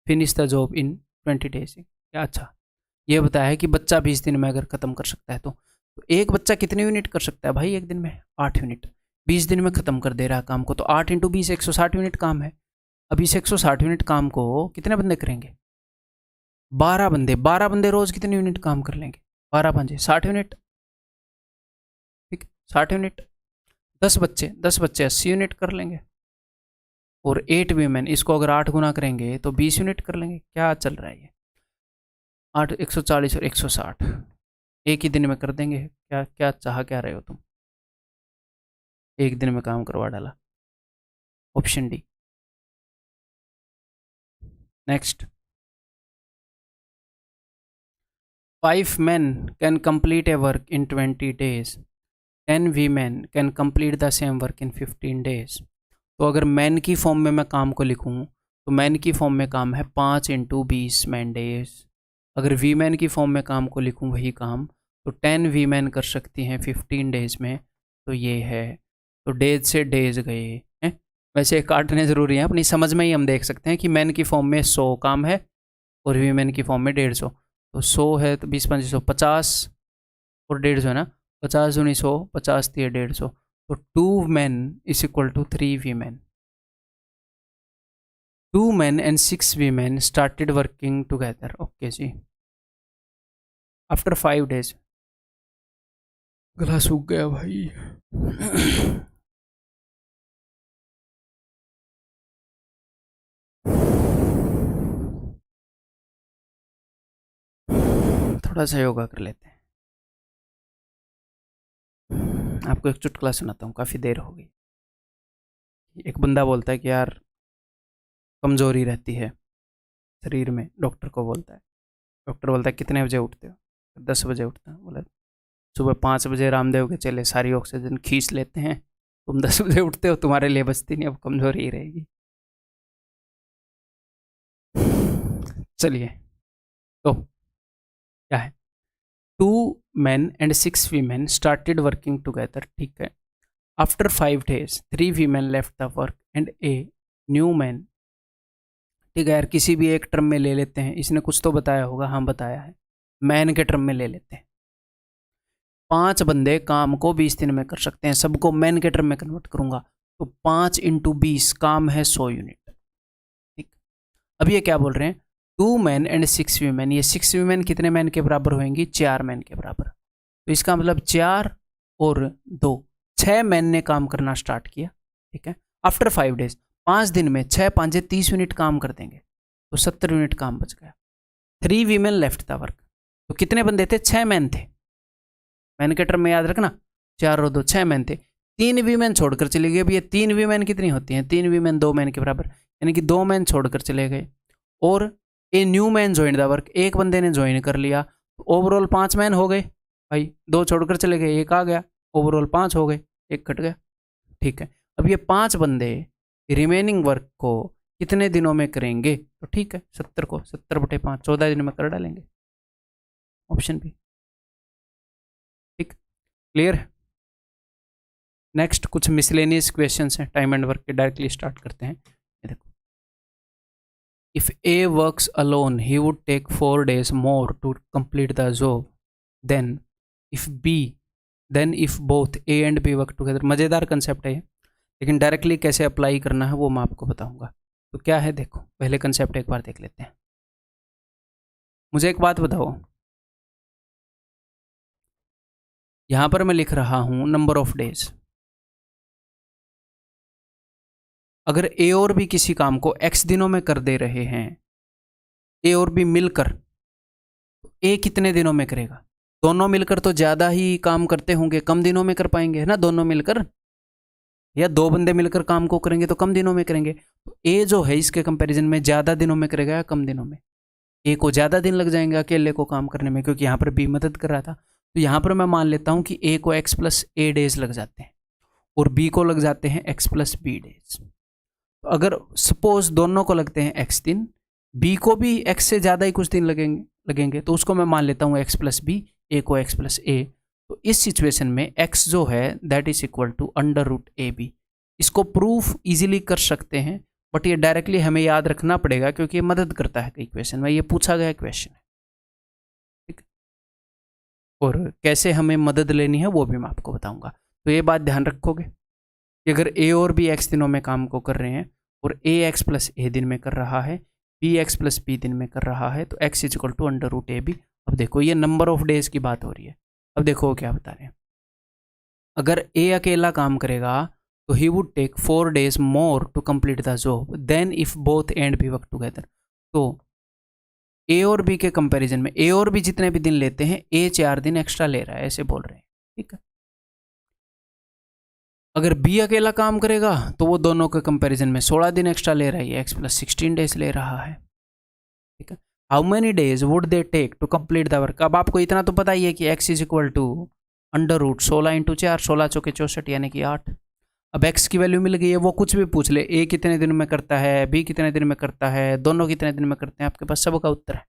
finish the job in 20 days? क्या अच्छा, ये बताया है कि बच्चा 20 दिन में अगर ख़त्म कर सकता है, तो एक बच्चा कितने यूनिट कर सकता है भाई एक दिन में? 8 यूनिट। 20 दिन में ख़त्म कर दे रहा है काम को, तो 8 × 20 160 यूनिट काम है। अब इस 160 यूनिट काम को कितने बंदे करेंगे? 12 बंदे। 12 बंदे रोज़ कितने यूनिट काम कर लेंगे? 12 5 60 यूनिट। ठीक, 60 यूनिट। 10 बच्चे 80 यूनिट कर लेंगे। और 8 वीमेन, इसको अगर 8 गुना करेंगे तो 20 यूनिट कर लेंगे। क्या चल रहा है ये? 8 140 और 160 एक ही दिन में कर देंगे। क्या क्या चाह क्या रहे हो तुम? एक दिन में काम करवा डाला। Option D. Next, 5 men can complete a work in 20 days. 10 women can complete the same work in 15 days. तो अगर मैन की फॉर्म में मैं काम को लिखूँ तो मैन की फॉर्म में काम है 5 × 20 मैन डेज। अगर वी मैन की फॉर्म में काम को लिखूँ वही काम, तो 10 वी मैन कर सकती हैं 15 डेज में। तो ये है, तो डेज से डेज गए हैं। वैसे काटने ज़रूरी हैं, अपनी समझ में ही हम देख सकते हैं कि मैन की फॉर्म में 100 काम है और वी मैन की फॉर्म में 150। तो 100 है तो 20 5 100 50 और 150 है ना। 50 × 100 50 थी 150। तो 2 men is equal to 3 women. 2 men and 6 women started working together. Okay ji. After 5 days, गला सूख गया भाई। थोड़ा सा योगा कर लेते हैं। आपको एक चुटकुला सुनाता हूँ, काफ़ी देर हो गई। एक बंदा बोलता है कि यार कमज़ोरी रहती है शरीर में। डॉक्टर को बोलता है, डॉक्टर बोलता है कितने बजे उठते हो? 10 बजे उठता है। बोला सुबह 5 बजे रामदेव के चेले सारी ऑक्सीजन खींच लेते हैं, तुम 10 बजे उठते हो, तुम्हारे लिए बचती नहीं, अब कमज़ोरी ही रहेगी। चलिए, तो क्या है? 2 men and 6 women started working together. ठीक है। After 5 days, 3 women left the work and a new man. ठीक है यार, किसी भी एक टर्म में ले लेते हैं। इसने कुछ तो बताया होगा, हाँ बताया है। मैन के टर्म में ले लेते हैं। 5 बंदे काम को 20 दिन में कर सकते हैं। सबको मैन के टर्म में कन्वर्ट करूंगा तो 5 × 20 काम है 100 यूनिट। ठीक, अब ये क्या बोल रहे हैं? 2 men and 6 women। ये 6 women कितने मैन के बराबर होंगी? 4 मैन के बराबर। तो इसका मतलब 4 और 2 6 मैन ने काम करना स्टार्ट किया। ठीक है। आफ्टर 5 डेज, 5 दिन में 6 5 30 यूनिट काम कर देंगे तो 70 यूनिट काम बच गया। 3 वीमेन लेफ्ट द वर्क, तो कितने बंदे थे? 6 मैन थे। मैन के टर्म में याद रखना, 4 और 2 6 मैन थे। 3 वीमेन छोड़कर चले गए। अब ये 3 वीमेन कितनी होती हैं? 3 वीमेन 2 मैन के बराबर, यानी कि 2 मैन छोड़कर चले गए। और a new man join the work, एक बंदे ने ज्वाइन कर लिया, तो ओवरऑल 5 मैन हो गए भाई। 2 छोड़कर चले गए, 1 आ गया, ओवरऑल 5 हो गए, 1 कट गया। ठीक है, अब ये 5 बंदे रिमेनिंग वर्क को कितने दिनों में करेंगे? तो ठीक है, 70 को 70/5 14 दिन में कर डालेंगे, ऑप्शन बी। ठीक, क्लियर है। नेक्स्ट कुछ मिसलेनियस क्वेश्चंस हैं टाइम एंड वर्क के, डायरेक्टली स्टार्ट करते हैं। ये देखो, if A works alone he would take 4 days more to complete the job then if both A and B work together. मज़ेदार कंसेप्ट है ये, लेकिन डायरेक्टली कैसे अप्लाई करना है वो मैं आपको बताऊंगा। तो क्या है देखो, पहले कंसेप्ट एक बार देख लेते हैं। मुझे एक बात बताओ, यहां पर मैं लिख रहा हूं नंबर ऑफ डेज। अगर ए और बी किसी काम को x दिनों में कर दे रहे हैं, ए और बी मिलकर, तो ए कितने दिनों में करेगा? दोनों मिलकर तो ज़्यादा ही काम करते होंगे, कम दिनों में कर पाएंगे, है ना, दोनों मिलकर। या 2 बंदे मिलकर काम को करेंगे तो कम दिनों में करेंगे। तो ए जो है इसके कंपैरिजन में ज़्यादा दिनों में करेगा या कम दिनों में? ए को ज़्यादा दिन लग जाएंगे अकेले को काम करने में, क्योंकि यहाँ पर बी मदद कर रहा था। तो यहाँ पर मैं मान लेता हूँ कि ए को x+a डेज लग जाते हैं और बी को लग जाते हैं x+b डेज। तो अगर सपोज दोनों को लगते हैं x दिन, बी को भी x से ज़्यादा ही कुछ दिन लगेंगे, तो उसको मैं मान लेता हूँ x+b, ए को x+a। तो इस सिचुएशन में x जो है that is equal to √ab। इसको प्रूफ इजीली कर सकते हैं, बट ये डायरेक्टली हमें याद रखना पड़ेगा क्योंकि ये मदद करता है कई क्वेश्चन में, ये पूछा गया क्वेश्चन है। ठीक, और कैसे हमें मदद लेनी है वो भी मैं आपको बताऊंगा। तो ये बात ध्यान रखोगे कि अगर ए और बी x दिनों में काम को कर रहे हैं और ए x+a दिन में कर रहा है, बी x+b दिन में कर रहा है, तो x is equal to √ab। अब देखो ये नंबर ऑफ डेज की बात हो रही है। अब देखो क्या बता रहे हैं, अगर ए अकेला काम करेगा तो he would take 4 days more to complete the job then if both and B work together. तो ए और बी के कंपैरिजन में ए और बी जितने भी दिन लेते हैं, ए 4 दिन एक्स्ट्रा ले रहा है, ऐसे बोल रहे हैं। ठीक है, अगर बी अकेला काम करेगा तो वो दोनों के कंपैरिजन में 16 दिन एक्स्ट्रा ले रहा है, x+16 days ले रहा है। ठीक है, how many days would they take to complete the work. अब आपको इतना तो पता ही है कि x इज इक्वल टू √16 × 4, 16 चौके 64 यानी कि 8। अब x की वैल्यू मिल गई है, वो कुछ भी पूछ ले, a कितने दिन में करता है, b कितने दिन में करता है, दोनों कितने दिन में करते हैं, आपके पास सबका उत्तर है।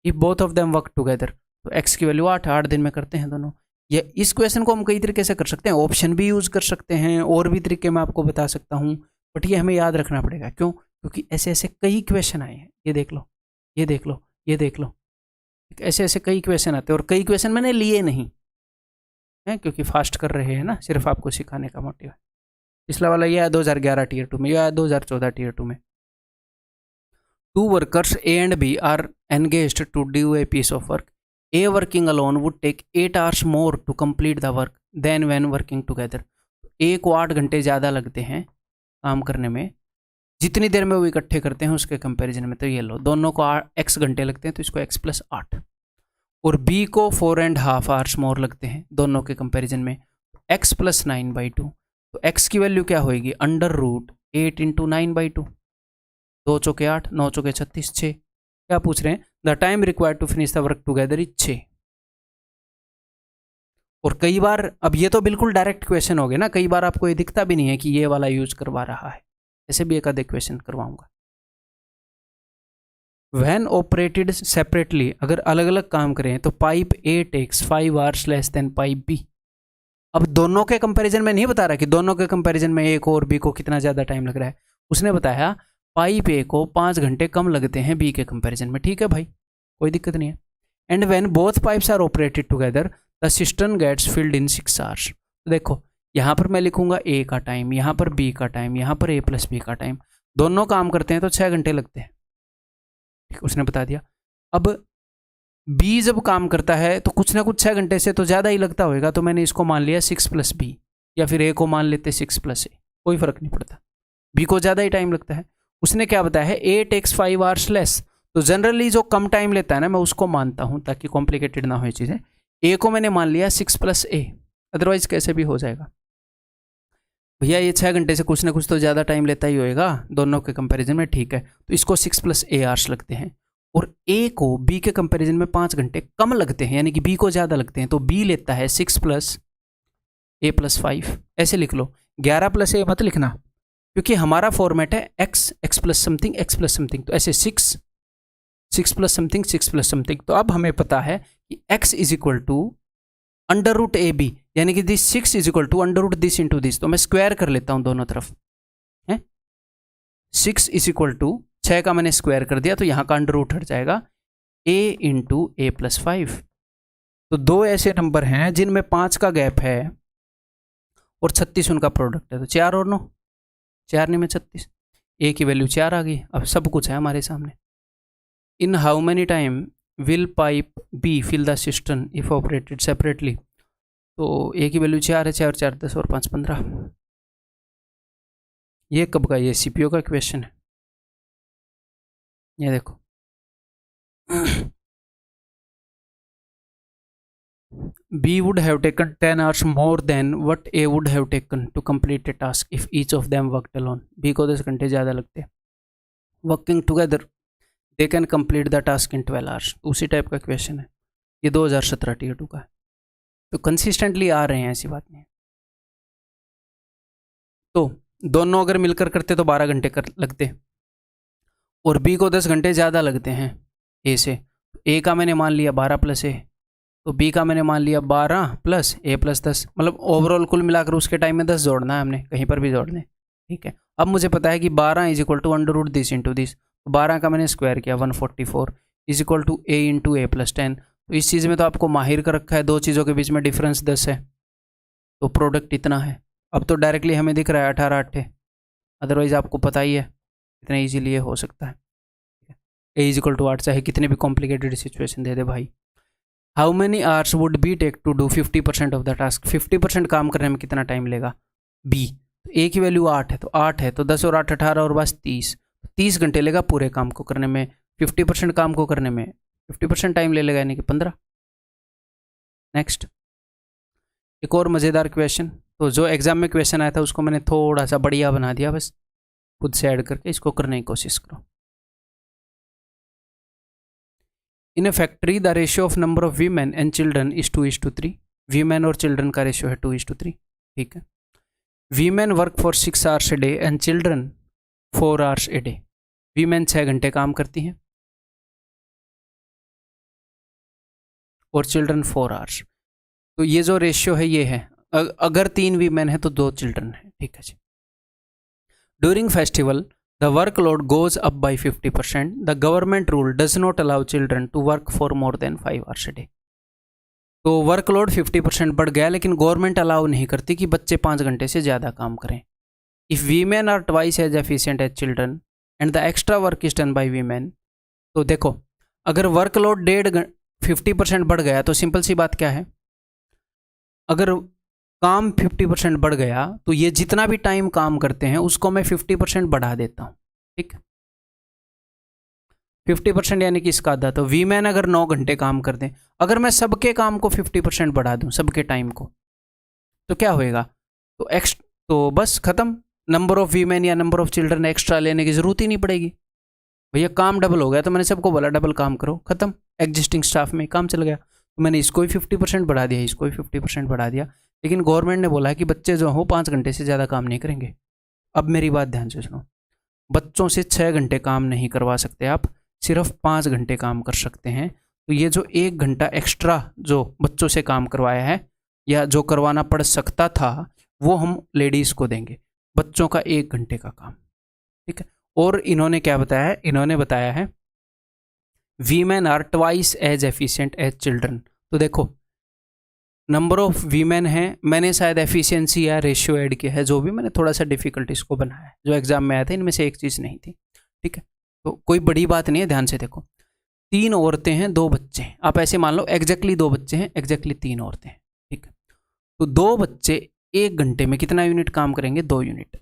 If both of them work together, तो x की वैल्यू 8 दिन में करते हैं दोनों। ये इस क्वेश्चन को हम कई तरीके से कर सकते हैं, ऑप्शन भी यूज कर सकते हैं, और भी तरीके मैं आपको बता सकता हूँ, बट ये हमें याद रखना पड़ेगा। क्यों? क्योंकि ऐसे ऐसे कई क्वेश्चन आए हैं। ये देख लो, ये देख लो, ये देख लो, ऐसे ऐसे कई क्वेश्चन आते हैं, और कई क्वेश्चन मैंने लिए नहीं है क्योंकि फास्ट कर रहे हैं ना, सिर्फ आपको सिखाने का मोटिव है। पिछला वाला ये है 2011 Tier 2 में, यह 2014 Tier 2 में। 2 workers A and B are engaged to do a piece of work. A working alone would take 8 hours more to complete the work than when working together. A को 8 घंटे ज़्यादा लगते हैं काम करने में, जितनी देर में वो इकट्ठे करते हैं उसके कंपैरिजन में। तो ये लो, दोनों को x घंटे लगते हैं, तो इसको x+8। और B को 4.5 hours मोर लगते हैं दोनों के कंपैरिजन में, x+9/2। तो x की वैल्यू क्या होगी? √8 × 9/2, 2 चौके 8, 9 चौके 36, 6। क्या पूछ रहे हैं? The time required to finish the work together is 6। और कई बार, अब ये तो बिल्कुल डायरेक्ट क्वेश्चन हो गए ना, कई बार आपको ये दिखता भी नहीं है कि ये वाला यूज करवा रहा है, ऐसे भी एक आधे क्वेश्चन करवाऊंगा। व्हेन ऑपरेटेड सेपरेटली, अगर अलग अलग काम करें तो pipe A takes 5 hours less than pipe B। अब दोनों के कंपैरिजन में नहीं बता रहा कि दोनों के कंपैरिजन में A को और B को कितना ज़्यादा टाइम लग रहा है, उसने बताया पाइप A को 5 घंटे कम लगते हैं B के कंपैरिजन में। ठीक है भाई, कोई दिक्कत नहीं है। And when both pipes are operated together the system gets filled in 6 hours। तो देखो यहाँ पर मैं लिखूंगा A का टाइम, यहाँ पर B का टाइम, यहाँ पर A+B का टाइम, दोनों काम करते हैं तो 6 घंटे लगते हैं। ठीक, उसने बता दिया। अब B जब काम करता है तो कुछ ना कुछ 6 घंटे से तो ज़्यादा ही लगता होगा, तो मैंने इसको मान लिया 6+B, या फिर A को मान लेते 6+A। कोई फर्क नहीं पड़ता, बी को ज़्यादा ही टाइम लगता है। उसने क्या बताया है, ए टेक्स 5 आवर्स लेस। तो जनरली जो कम टाइम लेता है ना, मैं उसको मानता हूँ ताकि कॉम्प्लिकेटेड ना हो ये चीज़ें। ए को मैंने मान लिया 6 + A, अदरवाइज कैसे भी हो जाएगा भैया, ये 6 घंटे से कुछ ना कुछ तो ज़्यादा टाइम लेता ही होएगा दोनों के कंपैरिजन में, ठीक है। तो इसको 6 + A आवर्स लगते हैं, और A को B के कंपैरिजन में 5 घंटे कम लगते हैं, यानी कि B को ज़्यादा लगते हैं। तो B लेता है 6 + A + 5, ऐसे लिख लो। 11 + A मत लिखना, क्योंकि हमारा फॉर्मेट है x + समथिंग x + समथिंग। तो ऐसे 6 + समथिंग 6 + समथिंग। तो अब हमें पता है कि x = √AB, यानी कि दिस 6 = √this × दिस। तो मैं स्क्वायर कर लेता हूं दोनों तरफ है। 6 = 6 का मैंने स्क्वायर कर दिया, तो यहां का √ हट जाएगा, A × A + 5। तो दो ऐसे नंबर हैं जिनमें 5 का गैप है और 36 उनका प्रोडक्ट है। तो 4 और 9, 4 9 में 36, A की वैल्यू 4 आ गई। अब सब कुछ है हमारे सामने। In how many time will pipe B fill the system if operated separately. तो A की वैल्यू 4 है, 4 4 10 और 5 15। ये कब का, ये CPU का क्वेश्चन है। ये देखो B would have taken 10 hours more than what A would have taken to complete a task if each of them worked alone. B को 10 घंटे ज़्यादा लगते हैं। Working together they can complete the task in 12 hours. उसी type का question है ये, 2017 Tier 2 का है। तो कंसिस्टेंटली आ रहे हैं, ऐसी बात नहीं है। तो दोनों अगर मिलकर करते तो 12 घंटे कर लगते, और B को 10 घंटे ज़्यादा लगते हैं A से। A का मैंने मान लिया 12 + A, तो B का मैंने मान लिया 12 + A + 10, मतलब ओवरऑल कुल मिलाकर उसके टाइम में 10 जोड़ना है हमने, कहीं पर भी जोड़ दें, ठीक है। अब मुझे पता है कि 12 = √this × दिस। तो 12 का मैंने स्क्वायर किया, 144 = A × A + 10। तो इस चीज़ में तो आपको माहिर कर रखा है, दो चीज़ों के बीच में डिफरेंस 10 है, तो प्रोडक्ट इतना है। अब तो डायरेक्टली हमें दिख रहा है 18 8, अदरवाइज आपको पता ही है इतना ईजीली ये हो सकता है। A = 8, चाहे कितने भी कॉम्प्लिकेटेड सिचुएशन दे दे भाई। How many hours would B take to do 50% of the task. 50% काम करने में कितना टाइम लेगा B। तो A की वैल्यू 8 है, तो 8 है तो 10 और 8 18 और बस 30 घंटे लेगा पूरे काम को करने में। 50% काम को करने में 50% टाइम ले लेगा, यानी कि 15। नेक्स्ट, एक और मज़ेदार क्वेश्चन। तो जो एग्जाम में क्वेश्चन आया था उसको मैंने थोड़ा सा बढ़िया बना दिया, बस खुद से ऐड करके इसको करने की कोशिश करो। In a factory the ratio of number of women and children is 2:3। Women और चिल्ड्रन का रेशियो है 2:3, ठीक है। Women work for 6 hours a day and children 4 hours a day। Women 6 घंटे काम करती हैं और चिल्ड्रन 4 hours। तो ये जो रेशियो है ये है, अगर 3 वीमेन है तो 2 चिल्ड्रन है, ठीक है जी। During festival the workload goes up by 50%. The government rule does not allow children to work for more than 5 hours a day. तो वर्कलोड 50% बढ़ गया, लेकिन गवर्नमेंट अलाउ नहीं करती कि बच्चे 5 घंटे से ज़्यादा काम करें। If women are twice as efficient as children and the extra work is done by women. तो देखो, अगर वर्कलोड 50% बढ़ गया तो सिंपल सी बात क्या है, अगर काम 50% बढ़ गया तो ये जितना भी टाइम काम करते हैं उसको मैं 50% बढ़ा देता हूँ, ठीक। 50% यानी कि इसका आधा। तो वीमेन अगर 9 घंटे काम कर दें, अगर मैं सबके काम को 50% बढ़ा दूं, सबके टाइम को, तो क्या होएगा, तो बस खत्म। नंबर ऑफ वीमेन या नंबर ऑफ चिल्ड्रन एक्स्ट्रा लेने की जरूरत ही नहीं पड़ेगी। भैया काम डबल हो गया तो मैंने सबको बोला डबल काम करो, खत्म। एग्जिस्टिंग स्टाफ में काम चल गया, तो मैंने इसको भी 50% बढ़ा दिया, इसको भी 50% बढ़ा दिया। लेकिन गवर्नमेंट ने बोला है कि बच्चे जो हो 5 घंटे से ज़्यादा काम नहीं करेंगे। अब मेरी बात ध्यान से सुनो, बच्चों से 6 घंटे काम नहीं करवा सकते आप, सिर्फ 5 घंटे काम कर सकते हैं। तो ये जो 1 घंटा एक्स्ट्रा जो बच्चों से काम करवाया है या जो करवाना पड़ सकता था, वो हम लेडीज़ को देंगे, बच्चों का 1 घंटे का काम, ठीक है। और इन्होंने क्या बताया है, इन्होंने बताया है women are twice as efficient as children. तो देखो, नंबर ऑफ वीमेन है, मैंने शायद एफिशिएंसी या रेशियो ऐड किया है, जो भी मैंने थोड़ा सा डिफिकल्ट इसको बनाया है, जो एग्जाम में आया था इनमें से एक चीज़ नहीं थी, ठीक है। तो कोई बड़ी बात नहीं है, ध्यान से देखो। 3 औरतें हैं, 2 बच्चे हैं, आप ऐसे मान लो एग्जैक्टली 2 बच्चे हैं, एग्जैक्टली 3 औरतें हैं, ठीक है। तो 2 बच्चे 1 घंटे में कितना यूनिट काम करेंगे, 2 यूनिट।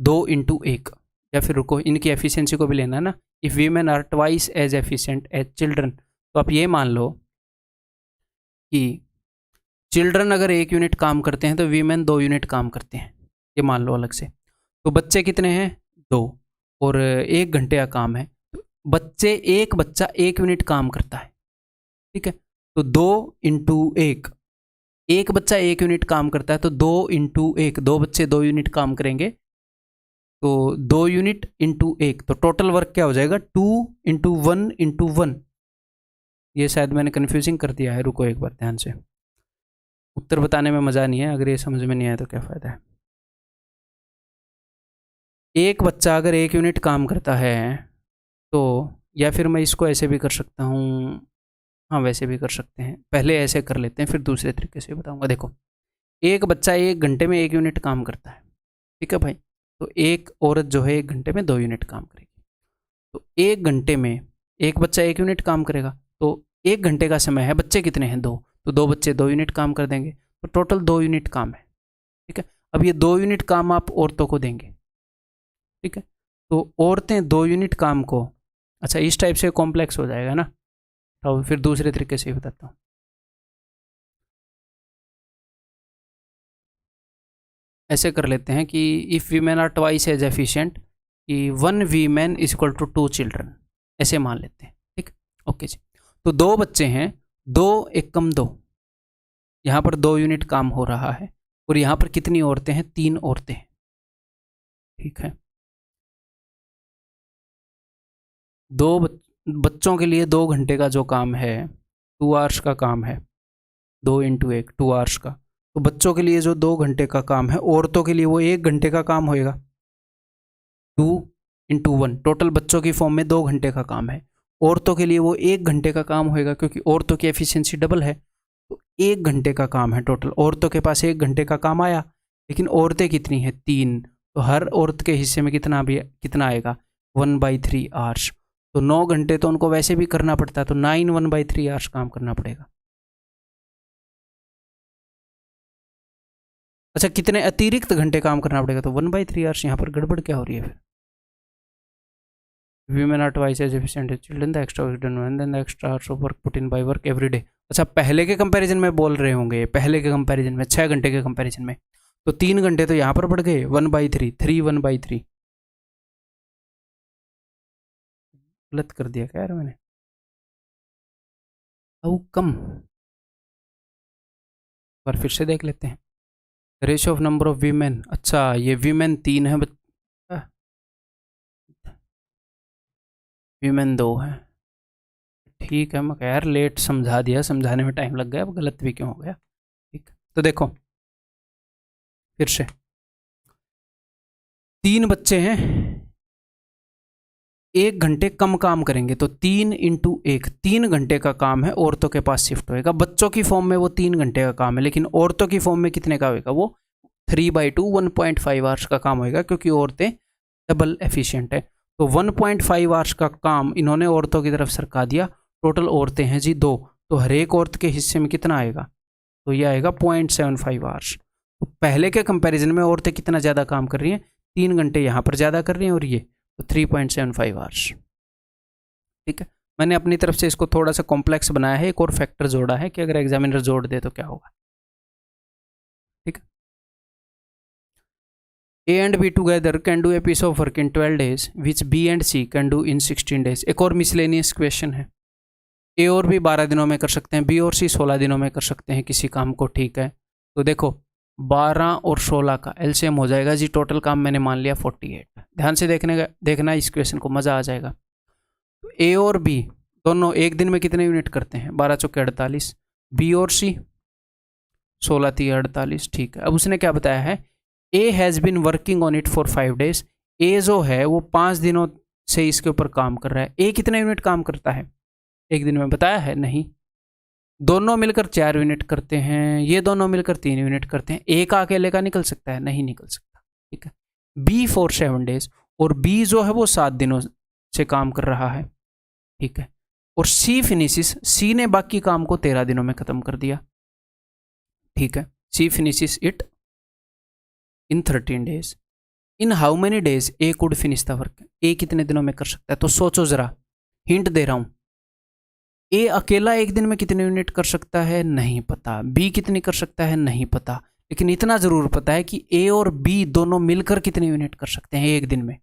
2 × 1, या फिर रुको, इनकी एफिशिएंसी को भी लेना है ना। If women are twice as efficient as children, तो आप ये मान लो कि चिल्ड्रन अगर 1 यूनिट काम करते हैं तो वीमेन 2 यूनिट काम करते हैं, ये मान लो अलग से। तो बच्चे कितने हैं? 2, और 1 घंटे का काम है। एक बच्चा 1 यूनिट काम करता है, ठीक है। तो 2 × 1, एक बच्चा 1 यूनिट काम करता है, तो 2 × 1, 2 बच्चे 2 यूनिट काम करेंगे, तो 2 यूनिट × 1, तो टोटल वर्क क्या हो जाएगा? 2 × 1 × 1। ये शायद मैंने कन्फ्यूजिंग कर दिया है, रुको एक बार ध्यान से। उत्तर बताने में मज़ा नहीं है, अगर ये समझ में नहीं आया तो क्या फ़ायदा है। एक बच्चा अगर 1 यूनिट काम करता है तो, या फिर मैं इसको ऐसे भी कर सकता हूँ, हाँ वैसे भी कर सकते हैं, पहले ऐसे कर लेते हैं फिर दूसरे तरीके से बताऊँगा। देखो, एक बच्चा 1 घंटे में 1 यूनिट काम करता है, ठीक है भाई। तो एक औरत जो है 1 घंटे में 2 यूनिट काम करेगी। तो 1 घंटे में एक बच्चा 1 यूनिट काम करेगा, तो 1 घंटे का समय है, बच्चे कितने हैं? 2, तो 2 बच्चे 2 यूनिट काम कर देंगे, तो टोटल 2 यूनिट काम है, ठीक है। अब ये 2 यूनिट काम आप औरतों को देंगे, ठीक है। तो औरतें 2 यूनिट काम को, अच्छा इस टाइप से कॉम्प्लेक्स हो जाएगा ना, तो फिर दूसरे तरीके से ही बताता हूँ। ऐसे कर लेते हैं कि if women are twice as efficient, कि 1 women is equal to 2 children, ऐसे मान लेते हैं, ठीक। ओके जी। तो 2 बच्चे हैं, 2 × 2, यहाँ पर 2 यूनिट काम हो रहा है, और यहाँ पर कितनी औरतें हैं? 3 औरतें हैं, ठीक है। 2 बच्चों के लिए 2 घंटे का जो काम है, 2 आवर्स का काम है, 2 × 1, 2 आवर्स का। तो बच्चों के लिए जो 2 घंटे का काम है, औरतों के लिए वो 1 घंटे का काम होएगा। 2 × 1, टोटल बच्चों की फॉर्म में 2 घंटे का काम है, औरतों के लिए वो 1 घंटे का काम होएगा, क्योंकि औरतों की एफिशिएंसी डबल है। तो 1 घंटे का काम है टोटल, औरतों के पास 1 घंटे का काम आया, लेकिन औरतें कितनी हैं? 3, तो हर औरत के हिस्से में कितना आएगा? 1/3 आवर्स। तो 9 घंटे तो उनको वैसे भी करना पड़ता है, तो 9 1/3 आवर्स काम करना पड़ेगा। अच्छा, कितने अतिरिक्त घंटे काम करना पड़ेगा? तो 1/3 आवर्स। यहाँ पर गड़बड़ क्या हो रही है फिर? Women are twice as efficient as children, the extra work done when then the extra hours of work put in by work every day. अच्छा, पहले के कंपैरिजन में बोल रहे होंगे, पहले के कंपैरिजन में 6 घंटे के कंपैरिजन में, तो 3 घंटे तो यहाँ पर बढ़ गए, 1/3, 3 1/3। गलत कर दिया क्या यार मैंने? How come? पर फिर से देख लेते हैं। Ratio of number of women, अच्छा ये वीमेन 3 है, वीमेन 2 है, ठीक है। मैं कह यार लेट समझा दिया, समझाने में टाइम लग गया, अब गलत भी क्यों हो गया, ठीक। तो देखो फिर से, 3 बच्चे हैं, 1 घंटे कम काम करेंगे, तो 3 × 1, 3 घंटे का काम है, औरतों के पास शिफ्ट होएगा। बच्चों की फॉर्म में वो 3 घंटे का काम है, लेकिन औरतों की फॉर्म में कितने का होएगा? वो 3/2, 1.5 आवर्स का काम होएगा, क्योंकि औरतें डबल एफिशिएंट है। तो 1.5 आवर्स का काम इन्होंने औरतों की तरफ सरका दिया। टोटल औरतें हैं जी 2, तो हर एक औरत के हिस्से में कितना आएगा? तो ये आएगा 0.75 आवर्स। तो पहले के कंपैरिजन में औरतें कितना ज़्यादा काम कर रही हैं? 3 घंटे यहाँ पर ज़्यादा कर रही हैं, और ये तो 3.75 आवर्स, ठीक है। मैंने अपनी तरफ से इसको थोड़ा सा कॉम्प्लेक्स बनाया है, एक और फैक्टर जोड़ा है कि अगर एग्जामिनर जोड़ दे तो क्या होगा, ठीक है। A and B together can do a piece of work in 12 days, which B and C can do in 16 days. एक और मिसलेनियस क्वेश्चन है। A और B 12 दिनों में कर सकते हैं, B और C 16 दिनों में कर सकते हैं किसी काम को, ठीक है। तो देखो 12 और 16 का एलसीएम हो जाएगा जी, टोटल काम मैंने मान लिया 48। ध्यान से देखना इस क्वेश्चन को, मज़ा आ जाएगा। तो A और B दोनों एक दिन में कितने यूनिट करते हैं? 12 चौके 48। B और C 16 3 48, ठीक है। अब उसने क्या बताया है? A has been working on it for 5 days। A जो है वो 5 दिनों से इसके ऊपर काम कर रहा है। A कितने यूनिट काम करता है एक दिन में? बताया है नहीं। दोनों मिलकर 4 यूनिट करते हैं, ये दोनों मिलकर 3 यूनिट करते हैं। A का अकेले का निकल सकता है? नहीं निकल सकता, ठीक है। B फॉर 7 days, और B जो है वो 7 दिनों से काम कर रहा है, ठीक है। और C फिनिशिस, C ने बाकी काम को 13 दिनों में ख़त्म कर दिया, ठीक है। C finishes it in 13 days। In how many days A could finish the work, A कितने दिनों में कर सकता है। तो सोचो जरा, हिंट दे रहा हूं, ए अकेला एक दिन में कितने यूनिट कर सकता है नहीं पता, बी कितनी कर सकता है नहीं पता, लेकिन इतना जरूर पता है कि ए और बी दोनों मिलकर कितने यूनिट कर सकते हैं एक दिन में।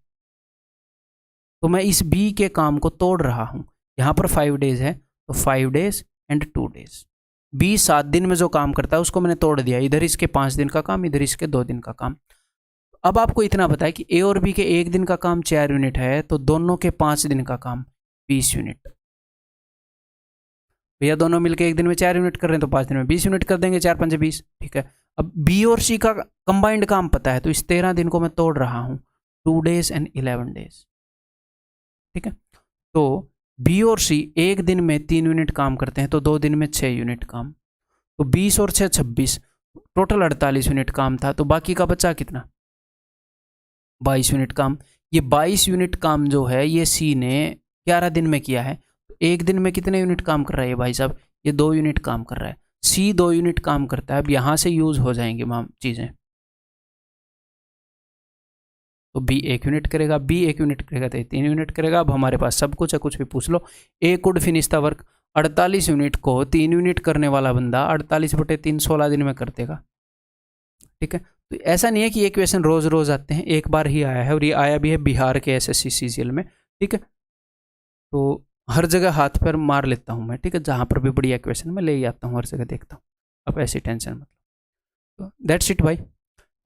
तो मैं इस बी के काम को तोड़ रहा हूं। यहां पर 5 डेज है तो 5 डेज एंड 2 डेज। बी 7 दिन में जो काम करता है उसको मैंने तोड़ दिया, इधर इसके 5 दिन का काम, इधर इसके 2 दिन का काम। अब आपको इतना पता है कि ए और बी के एक दिन का काम 4 यूनिट है, तो दोनों के 5 दिन का काम 20 यूनिट। भैया दोनों मिलकर एक दिन में 4 यूनिट कर रहे हैं तो 5 दिन में 20 यूनिट कर देंगे, 4 5 20, ठीक है। अब बी और सी का कंबाइंड काम पता है, तो इस 13 दिन को मैं तोड़ रहा हूं 2 डेज एंड 11 डेज, ठीक है। तो बी और सी एक दिन में 3 यूनिट काम करते हैं, तो 2 दिन में 6 यूनिट काम, तो 20 और 6 26, टोटल 48 यूनिट काम था। तो बाकी का बचा कितना, 22 यूनिट काम। ये 22 यूनिट काम जो है ये सी ने 11 दिन में किया है। एक दिन में कितने यूनिट काम कर रहा है ये भाई साहब, ये 2 यूनिट काम कर रहा है। सी 2 यूनिट काम करता है। अब यहां से यूज हो जाएंगे चीजें, तो बी 1 यूनिट करेगा, बी 1 यूनिट करेगा तो 3 यूनिट करेगा। अब हमारे पास सब कुछ है, कुछ भी पूछ लो। A could finish the work, 48 unit को 3 यूनिट करने वाला बंदा 48/3 16 दिन में कर देगा, ठीक है। तो ऐसा नहीं है कि ये क्वेश्चन रोज रोज आते हैं, एक बार ही आया है और ये आया भी है बिहार के एसएससी सीजीएल में, ठीक है। तो हर जगह हाथ पैर मार लेता हूँ मैं, ठीक है, जहाँ पर भी बढ़िया क्वेश्चन मैं ले ही आता हूँ, हर जगह देखता हूँ। अब ऐसी टेंशन मतलब, तो दैट्स इट भाई,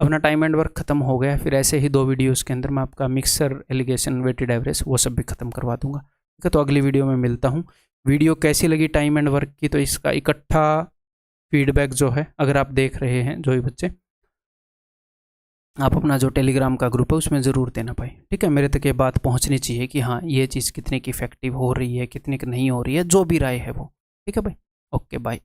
अपना टाइम एंड वर्क खत्म हो गया। फिर ऐसे ही 2 वीडियोस के अंदर मैं आपका मिक्सर, एलिगेशन, वेटेड एवरेज वो सब भी खत्म करवा दूंगा, ठीक है। तो अगली वीडियो में मिलता हूँ। वीडियो कैसी लगी टाइम एंड वर्क की, तो इसका इकट्ठा फीडबैक जो है, अगर आप देख रहे हैं जो ही बच्चे, आप अपना जो टेलीग्राम का ग्रुप है उसमें ज़रूर देना भाई, ठीक है। मेरे तक ये बात पहुंचनी चाहिए कि हाँ ये चीज़ कितने की इफेक्टिव हो रही है, कितने की नहीं हो रही है, जो भी राय है वो, ठीक है भाई। Okay bye.